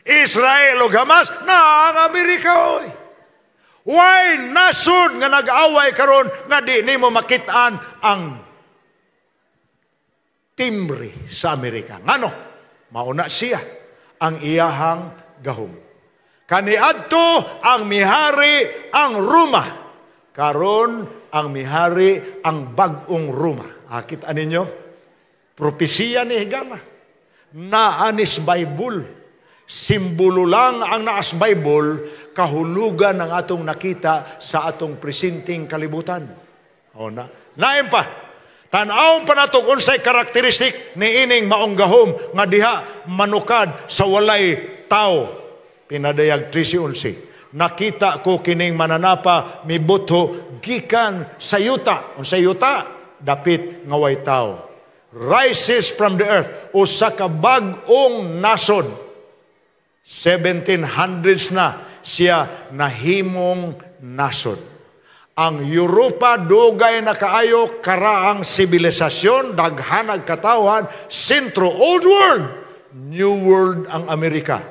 Israel o Hamas, Amerika oy. Why nasod nga nag-away karon nga di nimo makitaan ang timbre sa Amerika? Ngano? Mauna siya ang iyahang gahom. Kaniadto ang mihari ang Roma. Karon ang mihari ang bag-ong Roma. Kita ninyo? Propesiya ni Higala. Naanis Bible. Simbolo lang ang naas Bible, kahulugan ng atong nakita sa atong presinting kalibutan. O na. Naim pa. Tan-awon pa nato unsay karakteristik ni ining maong gahom nga diha manukad sa walay tao. Pinadayag 13:11. Nakita ko kining mananapa mibutho gikan sa yuta. Unsay yuta? Dapit nga way tao. Rises from the earth, usa ka bag-ong nasod. 1700s na siya nahimong nasod. Ang Europa dugay na kaayo karaang sibilisasyon, daghanag katawhan, sentro old world, new world ang Amerika.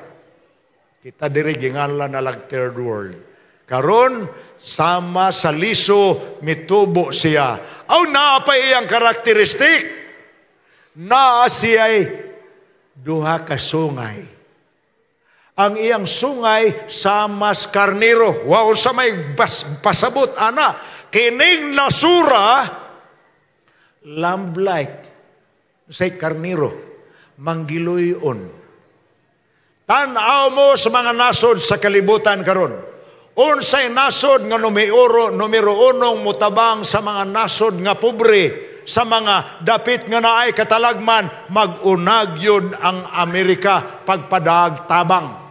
Kita diri ginganlan na lag third world. Karon sama sa liso mitubo siya. Aw naa pa iyang karakteristik. Naa siya'y duha ka sungay. Ang iyang sungay samas karniro. Wow, sa may pasabot, ana. Kining nasura, lamb-like. Say karniro. Manggiloyon. Tanaw mo sa mga nasod sa kalibutan karon. Unsay nasod nga numero 1 mutabang sa mga nasod nga pobre, sa mga dapit nga naay katalagman, mag-unag yun ang Amerika pagpadag tabang.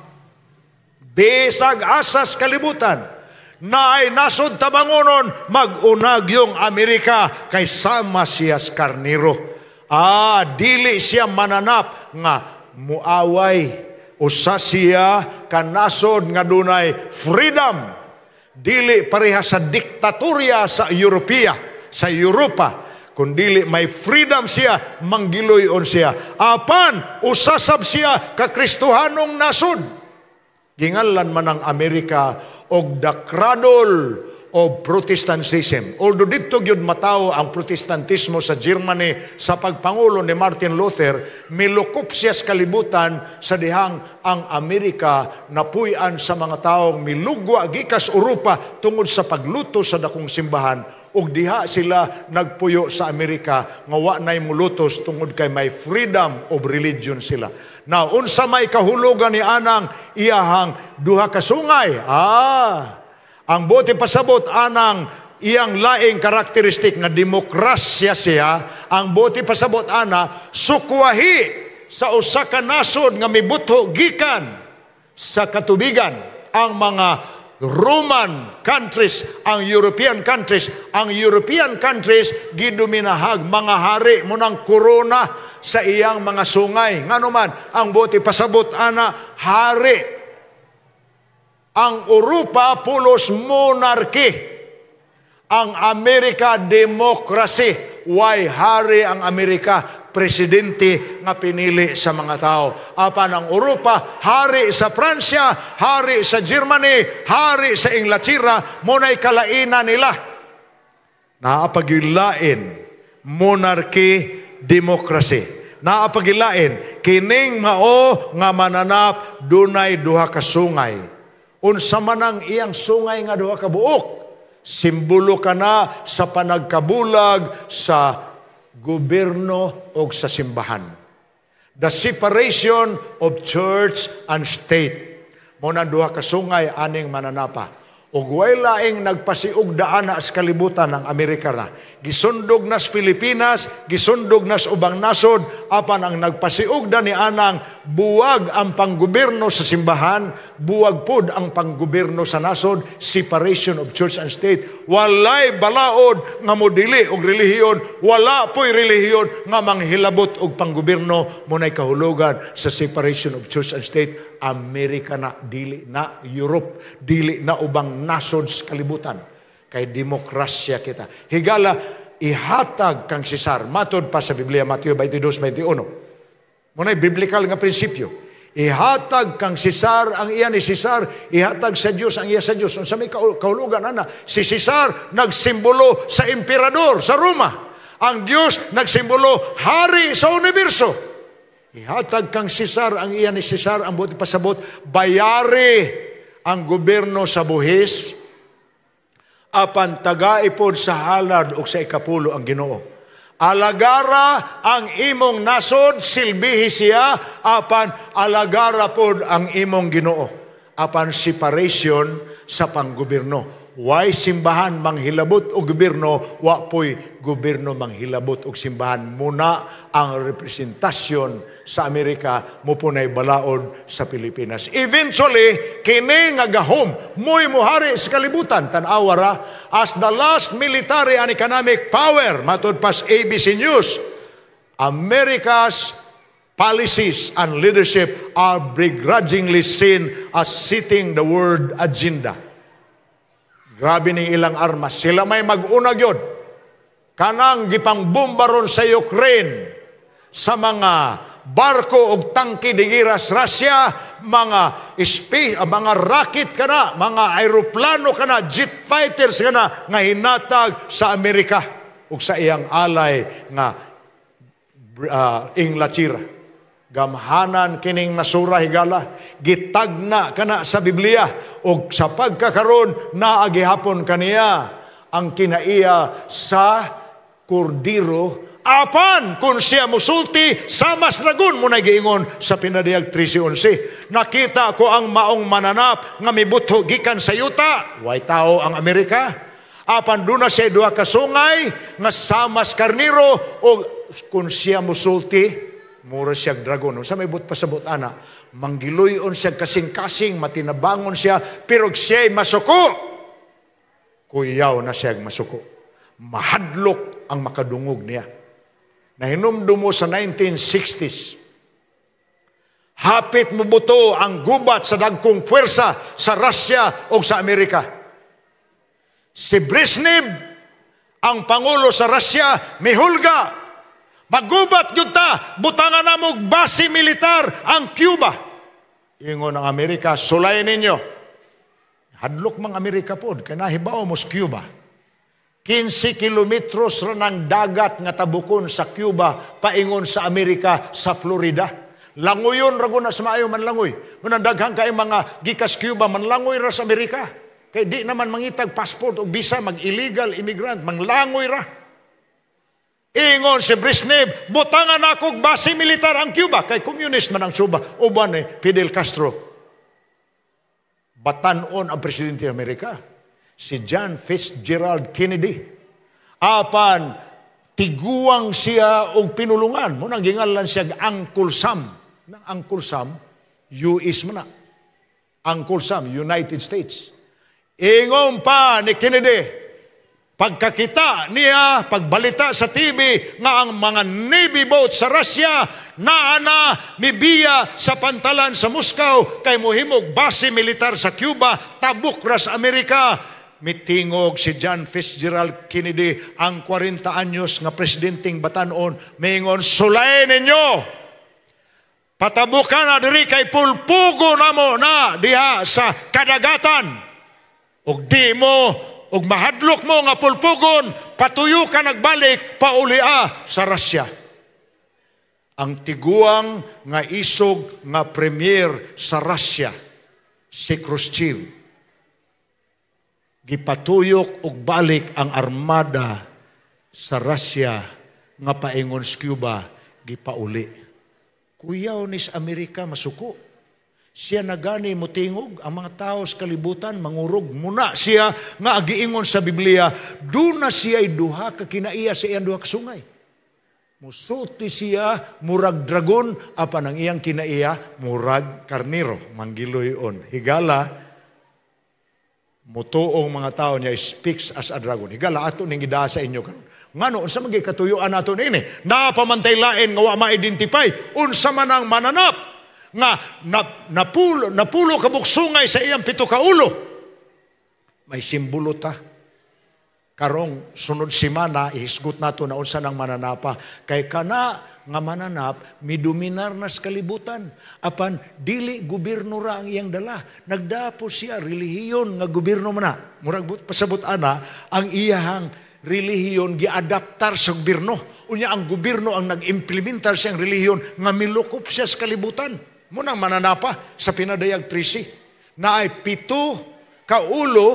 Bisag asas kalibutan, naay nasod tabangonon, mag-unag yung Amerika kay sama siya sa karniro. Dili siya mananap nga muaway. Usa siya kanasod nga dunay freedom. Dili pareha sa diktatorya sa Europa. Kung dili may freedom siya, manggiloyon siya. Apan, usasab siya kakristohanong nasod. Gingalan man ang Amerika og the cradle of Protestantism. Although dito gyud mataw ang Protestantismo sa Germany sa pagpangulo ni Martin Luther, milukop siya sa kalibutan sa dihang ang Amerika napuy-an sa mga taong milugwa gikas Europa tungod sa pagluto sa dakong simbahan, ug diha sila nagpuyo sa Amerika nga wa nay mulutos tungod kay may freedom of religion sila. Now, unsa may kahulugan ni anang iyahang duha ka sungay? Ang buti pasabot anang iyang laing karakteristik nga demokrasya siya, ang buti pasabot ana sukwahi sa usa ka nasod nga mibutho gikan sa katubigan. Ang mga Roman countries, ang European countries, giduminahag mga hari mo ng korona sa iyang mga sungay. Ngano man, ang buti pasabot ana hari. Ang Europa pulos monarchy. Ang Amerika demokrasi. Why hari ang Amerika? Presidente nga pinili sa mga tao. Apan ang Europa, hari sa Pransya, hari sa Germany, hari sa Inglaterra, muna'y kalainan nila. Naapagilain, monarchy, demokrasi. Naapagilain, kining mao nga mananap, dunay duha ka sungay. Unsa man ang iyang sungay nga duha ka buok, simbolo ka na sa panagkabulag sa gobyerno o sa simbahan. The separation of church and state. Muna duha ka sungay aning mananapa. Og way laing nagpasiug daan sa kalibutan ng Amerika na. Gisundog nas Pilipinas, gisundog nas ubang nasod, apan ang nagpasiug da ni anang buwag ang panggobyerno sa simbahan, buwag pod ang panggobyerno sa nasod, separation of church and state. Walay balaod nga modili og relihiyon, wala po'y relihiyon nga manghilabot og panggobyerno, munay kahulugan sa separation of church and state. Amerika na, dili na Europe, dili na ubang nasod sa kalibutan. Kay demokrasya kita. Higala, ihatag kang Sisar. Matod pa sa Biblia, Mateo 22:21. Muna'y biblical nga prinsipyo. Ihatag kang Sisar ang iya ni Sisar, ihatag sa Diyos ang iya sa Diyos. Sa may kahulugan, si Sisar nagsimbolo sa emperador sa Roma. Ang Diyos nagsimbolo hari sa universo. Ihatag kang Sisar ang iya ni Sisar, ang buti pasabot, bayari ang gobyerno sa buhis, apan tagaipod sa halad o sa ikapulo ang Ginoo. Alagara ang imong nasod, silbihi siya, apan alagara pod ang imong Ginoo. Apan separation sa panggobyerno. why simbahan manghilabot o gobyerno, wa po'y gobyerno manghilabot o simbahan. Muna ang representasyon sa Amerika mo po na'y balaod sa Pilipinas. Eventually, kini nga gahom, mo'y muhari sa kalibutan. Tanawara, as the last military and economic power, matod pas ABC News, America's policies and leadership are begrudgingly seen as setting the world agenda. Grabe ning ilang armas. Sila may mag-unag yun. Kanang gipang bombaron sa Ukraine, sa mga barko o tangke digiras Russia, mga rocket kana, mga aeroplano kana, jet fighters kana, nga hinatag sa Amerika o sa iyang alay nga Inglaterra. Gamhanan kining nasura higala, gitagna kana sa Biblia, o sa pagkakaroon naagihapon kaniya ang kinaiya sa kordiro, apan kung siya musulti sa mas dragon mo na giingon sa Pinadiyag 13:11. Nakita ko ang maong mananap nga mibutho gikan sa yuta, way tao ang Amerika, apan doon na siya duha ka sungay nga samas karniro, o kung siya musulti mura siya dragon. Sa may but pasabot ana, manggiluyon siya kasing-kasing, matinabangon siya, pero siya'y masuko, kuyaw na siya masuko. Mahadlok ang makadungog niya. Nahinumdum mo sa 1960s. Hapit mo buto ang gubat sa dagkong puwersa sa Russia o sa Amerika. Si Brezhnev, ang Pangulo sa Russia, mihulga. Maggubat yun ta, butangan na mong base militar ang Cuba. Ingon ang Amerika, sulayin ninyo. Hadlok mang Amerika po, kanahibaw mo sa Cuba. 15 kilometros ra ng dagat nga tabukon sa Cuba, paingon sa Amerika, sa Florida. Langoyon rago na sa maayo manlangoy. Munang daghang kay mga gikas Cuba, manlangoy ra sa Amerika. Kay di naman mangitag passport o visa, mag-illegal immigrant, manglangoy ra. Ingon si Brezhnev, butangan akong base militar ang Cuba, kay communist man ang Cuba, uban Fidel Castro. Batanon ang presidente ng Amerika, si John Fitzgerald Kennedy. Apan, tiguang siya og pinulungan. Munang gingalan siya Uncle Sam. Uncle Sam, US man na. Uncle Sam, United States. Ingon pa ni Kennedy, pagkakita niya, pagbalita sa TV nga ang mga Navy boat sa Russia naana mibiya sa pantalan sa Moscow kay mohimog base militar sa Cuba, tabuk ra sa Amerika. Mitingog si John Fitzgerald Kennedy, ang 40 anyos nga presidenteng batanon, mingon, sulayin ninyo. Patabukan na diri kay pulpugo na mo na diha sa kadagatan. Og di mo ug mahadlok mo nga pulpugon, patuyo ka nagbalik, paulia sa Russia. Ang tiguang nga isog nga premier sa Russia, si Khrushchev, gipatuyok og balik ang armada sa Russia nga paingon sa Cuba, gipauli. Kuyaw ni sa Amerika masuko. Siya nagani mutingog, ang mga tao sa kalibutan mangurog. Muna siya nga agiingon sa Biblia, doon na siya'y duha ka kinaiya sa iyang duha ka sungay. Musulti siya, murag dragon, apan ang iyang kinaiya, murag karniro, manggiloyon. Higala, mutuong mga tao niya speaks as a dragon. Higala, ato ning idaa sa inyo karon. Ngano, unsa magay katuyuan nato ini? Napamantay lain nga wa ma-identify, unsa man ang mananap nga napulo kabuksungay sa iyang 7 ka ulo. May simbolo ta. Karong sunod simana, ihisgot nato na unsa nang mananapa. Kay kana nga mananap, midominar na sa kalibutan. Apan, dili gobyerno ra ang iyang dala. Nagdapo siya, relihiyon nga gobyerno man na. Murag pasabot ana, ang iyahang relihiyon giadaptar sa gobyerno. Unya ang gobyerno ang nag-implementar siyang relihiyon nga milukop siya sa kalibutan. Munang mananapa sa Pinadayag 13. Naay 7 ka ulo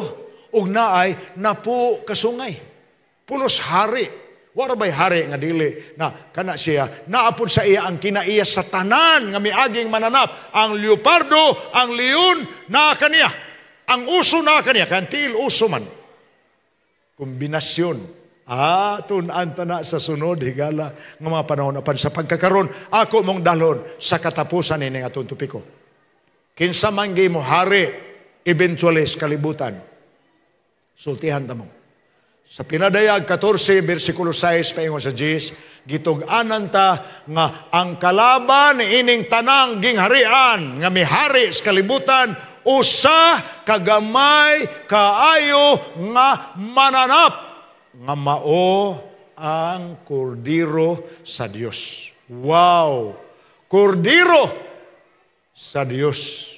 ug naay 10 ka sungay. Pulos hari. Wala ba'y hari nga dili na kana siya. Naapod sa iya ang kinaiya sa tanan nga miaging mananap. Ang leopardo, ang leon, naa kaniya. Ang uso na kaniya, kantil uso man. Kombinasyon. Tunan ta na sa sunod, higala, ng mga panahon apan sa pagkakaroon, ako mong dalon sa katapusan ini nga atong tupiko. Kinsa man gi mo hari, eventually sa kalibutan. Sultihan ta mo. Sa Pinadayag 14, versikulo 6, paingon sa Jis, gitug-anan ta nga ang kalaban ining tanang gingharian nga mihari sa kalibutan, usa kagamay kaayo nga mananap nga mao ang kordero sa Dios. Wow! Kordero sa Dios.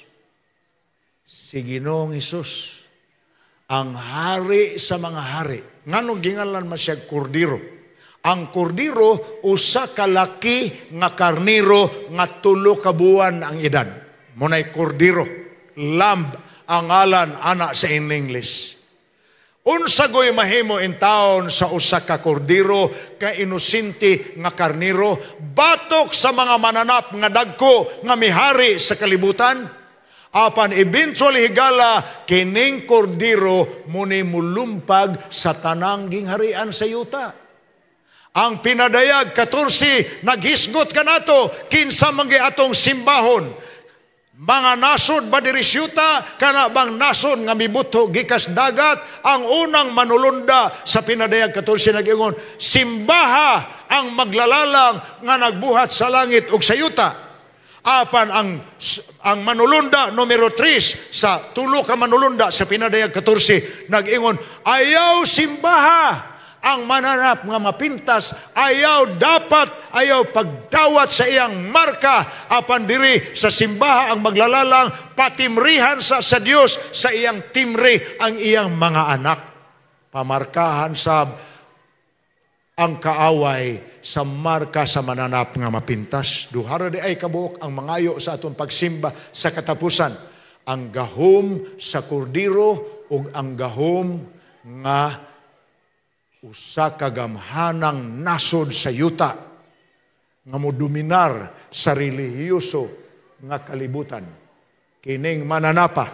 Si Ginoong Hesus, ang hari sa mga hari. Nganong gingalan man siya kordero? Ang kordero, usa kalaki nga karniro nga 3 ka buwan ang edad. Munay kordero. Lamb ang ngalan ana sa in English. Unsa goy mahimo in taon sa usa ka kordero ka inusinti nga karniro batok sa mga mananap nga dagko nga mihari sa kalibutan? Apan eventually higala kining kordero muni mulumpag sa tanang gingharian sa yuta. Ang Pinadayag 14 naghisgot kanato kinsa man atong simbahon. Mga nasod ba diri syuta kana bang nasod nga mibuto gikas dagat? Ang unang manulunda sa Pinadayag 14 nag-ingon, simbaha ang maglalalang nga nagbuhat sa langit ug sa yuta. Apan ang manulunda numero 3 sa 3 ka manulunda sa Pinadayag 14 nag-ingon, ayaw simbaha ang mananap nga mapintas, ayaw pagdawat sa iyang marka, apan diri sa simbaha ang maglalalang patimrihan sa Dios sa iyang timri ang iyang mga anak. Pamarkahan sab ang kaaway sa marka sa mananap nga mapintas. Duhara di ay kabuok ang mangayo sa atong pagsimba sa katapusan. Ang gahom sa kordero ug ang gahom nga usa kagamhanang nasod sa yuta nga modominar sa relihiyoso nga kalibutan. Kining mananapa,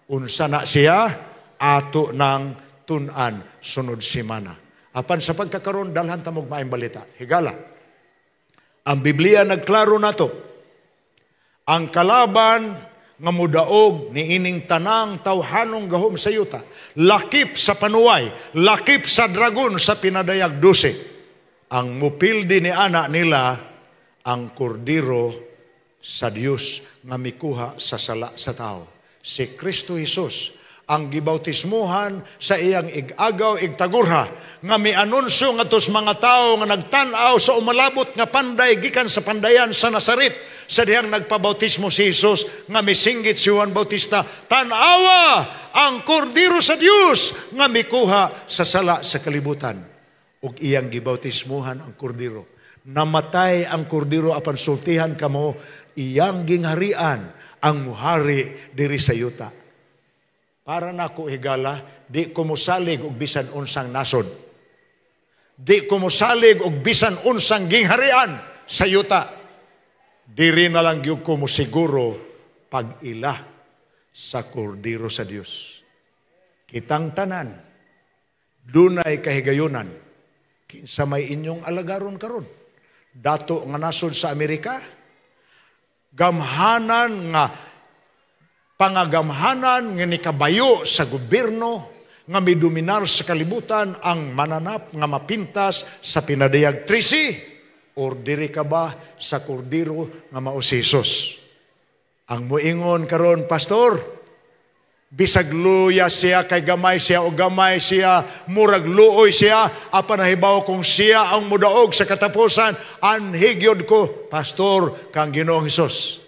unsa na siya, ato ng tunan sunod semana. Apan sa pagkakaroon, dalhan tamog maayong balita. Higala, ang Biblia nagklaro nato, ang kalaban nga mudaog ni ining tanang tawhanong gahom sa yuta, lakip sa panuway, lakip sa dragon sa Pinadayag 12. Ang mupildi ni ana nila ang kordero sa Dios nga mikuha sa sala sa tao. Si Kristo Jesus ang gibautismuhan sa iyang igagaw igtagurha nga mianunsyo ngadtos mga tao nga nagtan-aw sa umalabot nga panday gikan sa pandayan sa Nazaret sa dihang nagpabautismo si Jesus nga misinggit si Juan Bautista, tan-awa ang kordero sa Dios nga mikuha sa sala sa kalibutan. Ug iyang gibautismuhan ang kordero. Namatay ang kordero apan sultihan kamo, iyang gingharian ang muhari diri sa yuta. Para nako higala, di ko mosalig og bisan unsang nasod. Di ko mosalig og bisan unsang gingharian sa yuta. Diri na lang gyud ko mosiguro pag-ila sa kordero sa Dios. Kitang tanan, dunay kahigayunan, kinsa may inyong alagaron karon. Dato nga nasod sa Amerika, gamhanan nga pangagamhanan nga nikabayo sa gobyerno nga midominar sa kalibutan ang mananap nga mapintas sa Pinadayag 13. Or diri ka ba sa kordero nga mao si Jesus? Ang muingon karon, pastor, bisag luya siya kay gamay siya o gamay siya, murag luoy siya, apan nahibaw kung siya ang mudaog sa katapusan, anhigyod ko, pastor, kang Ginoong Hesus.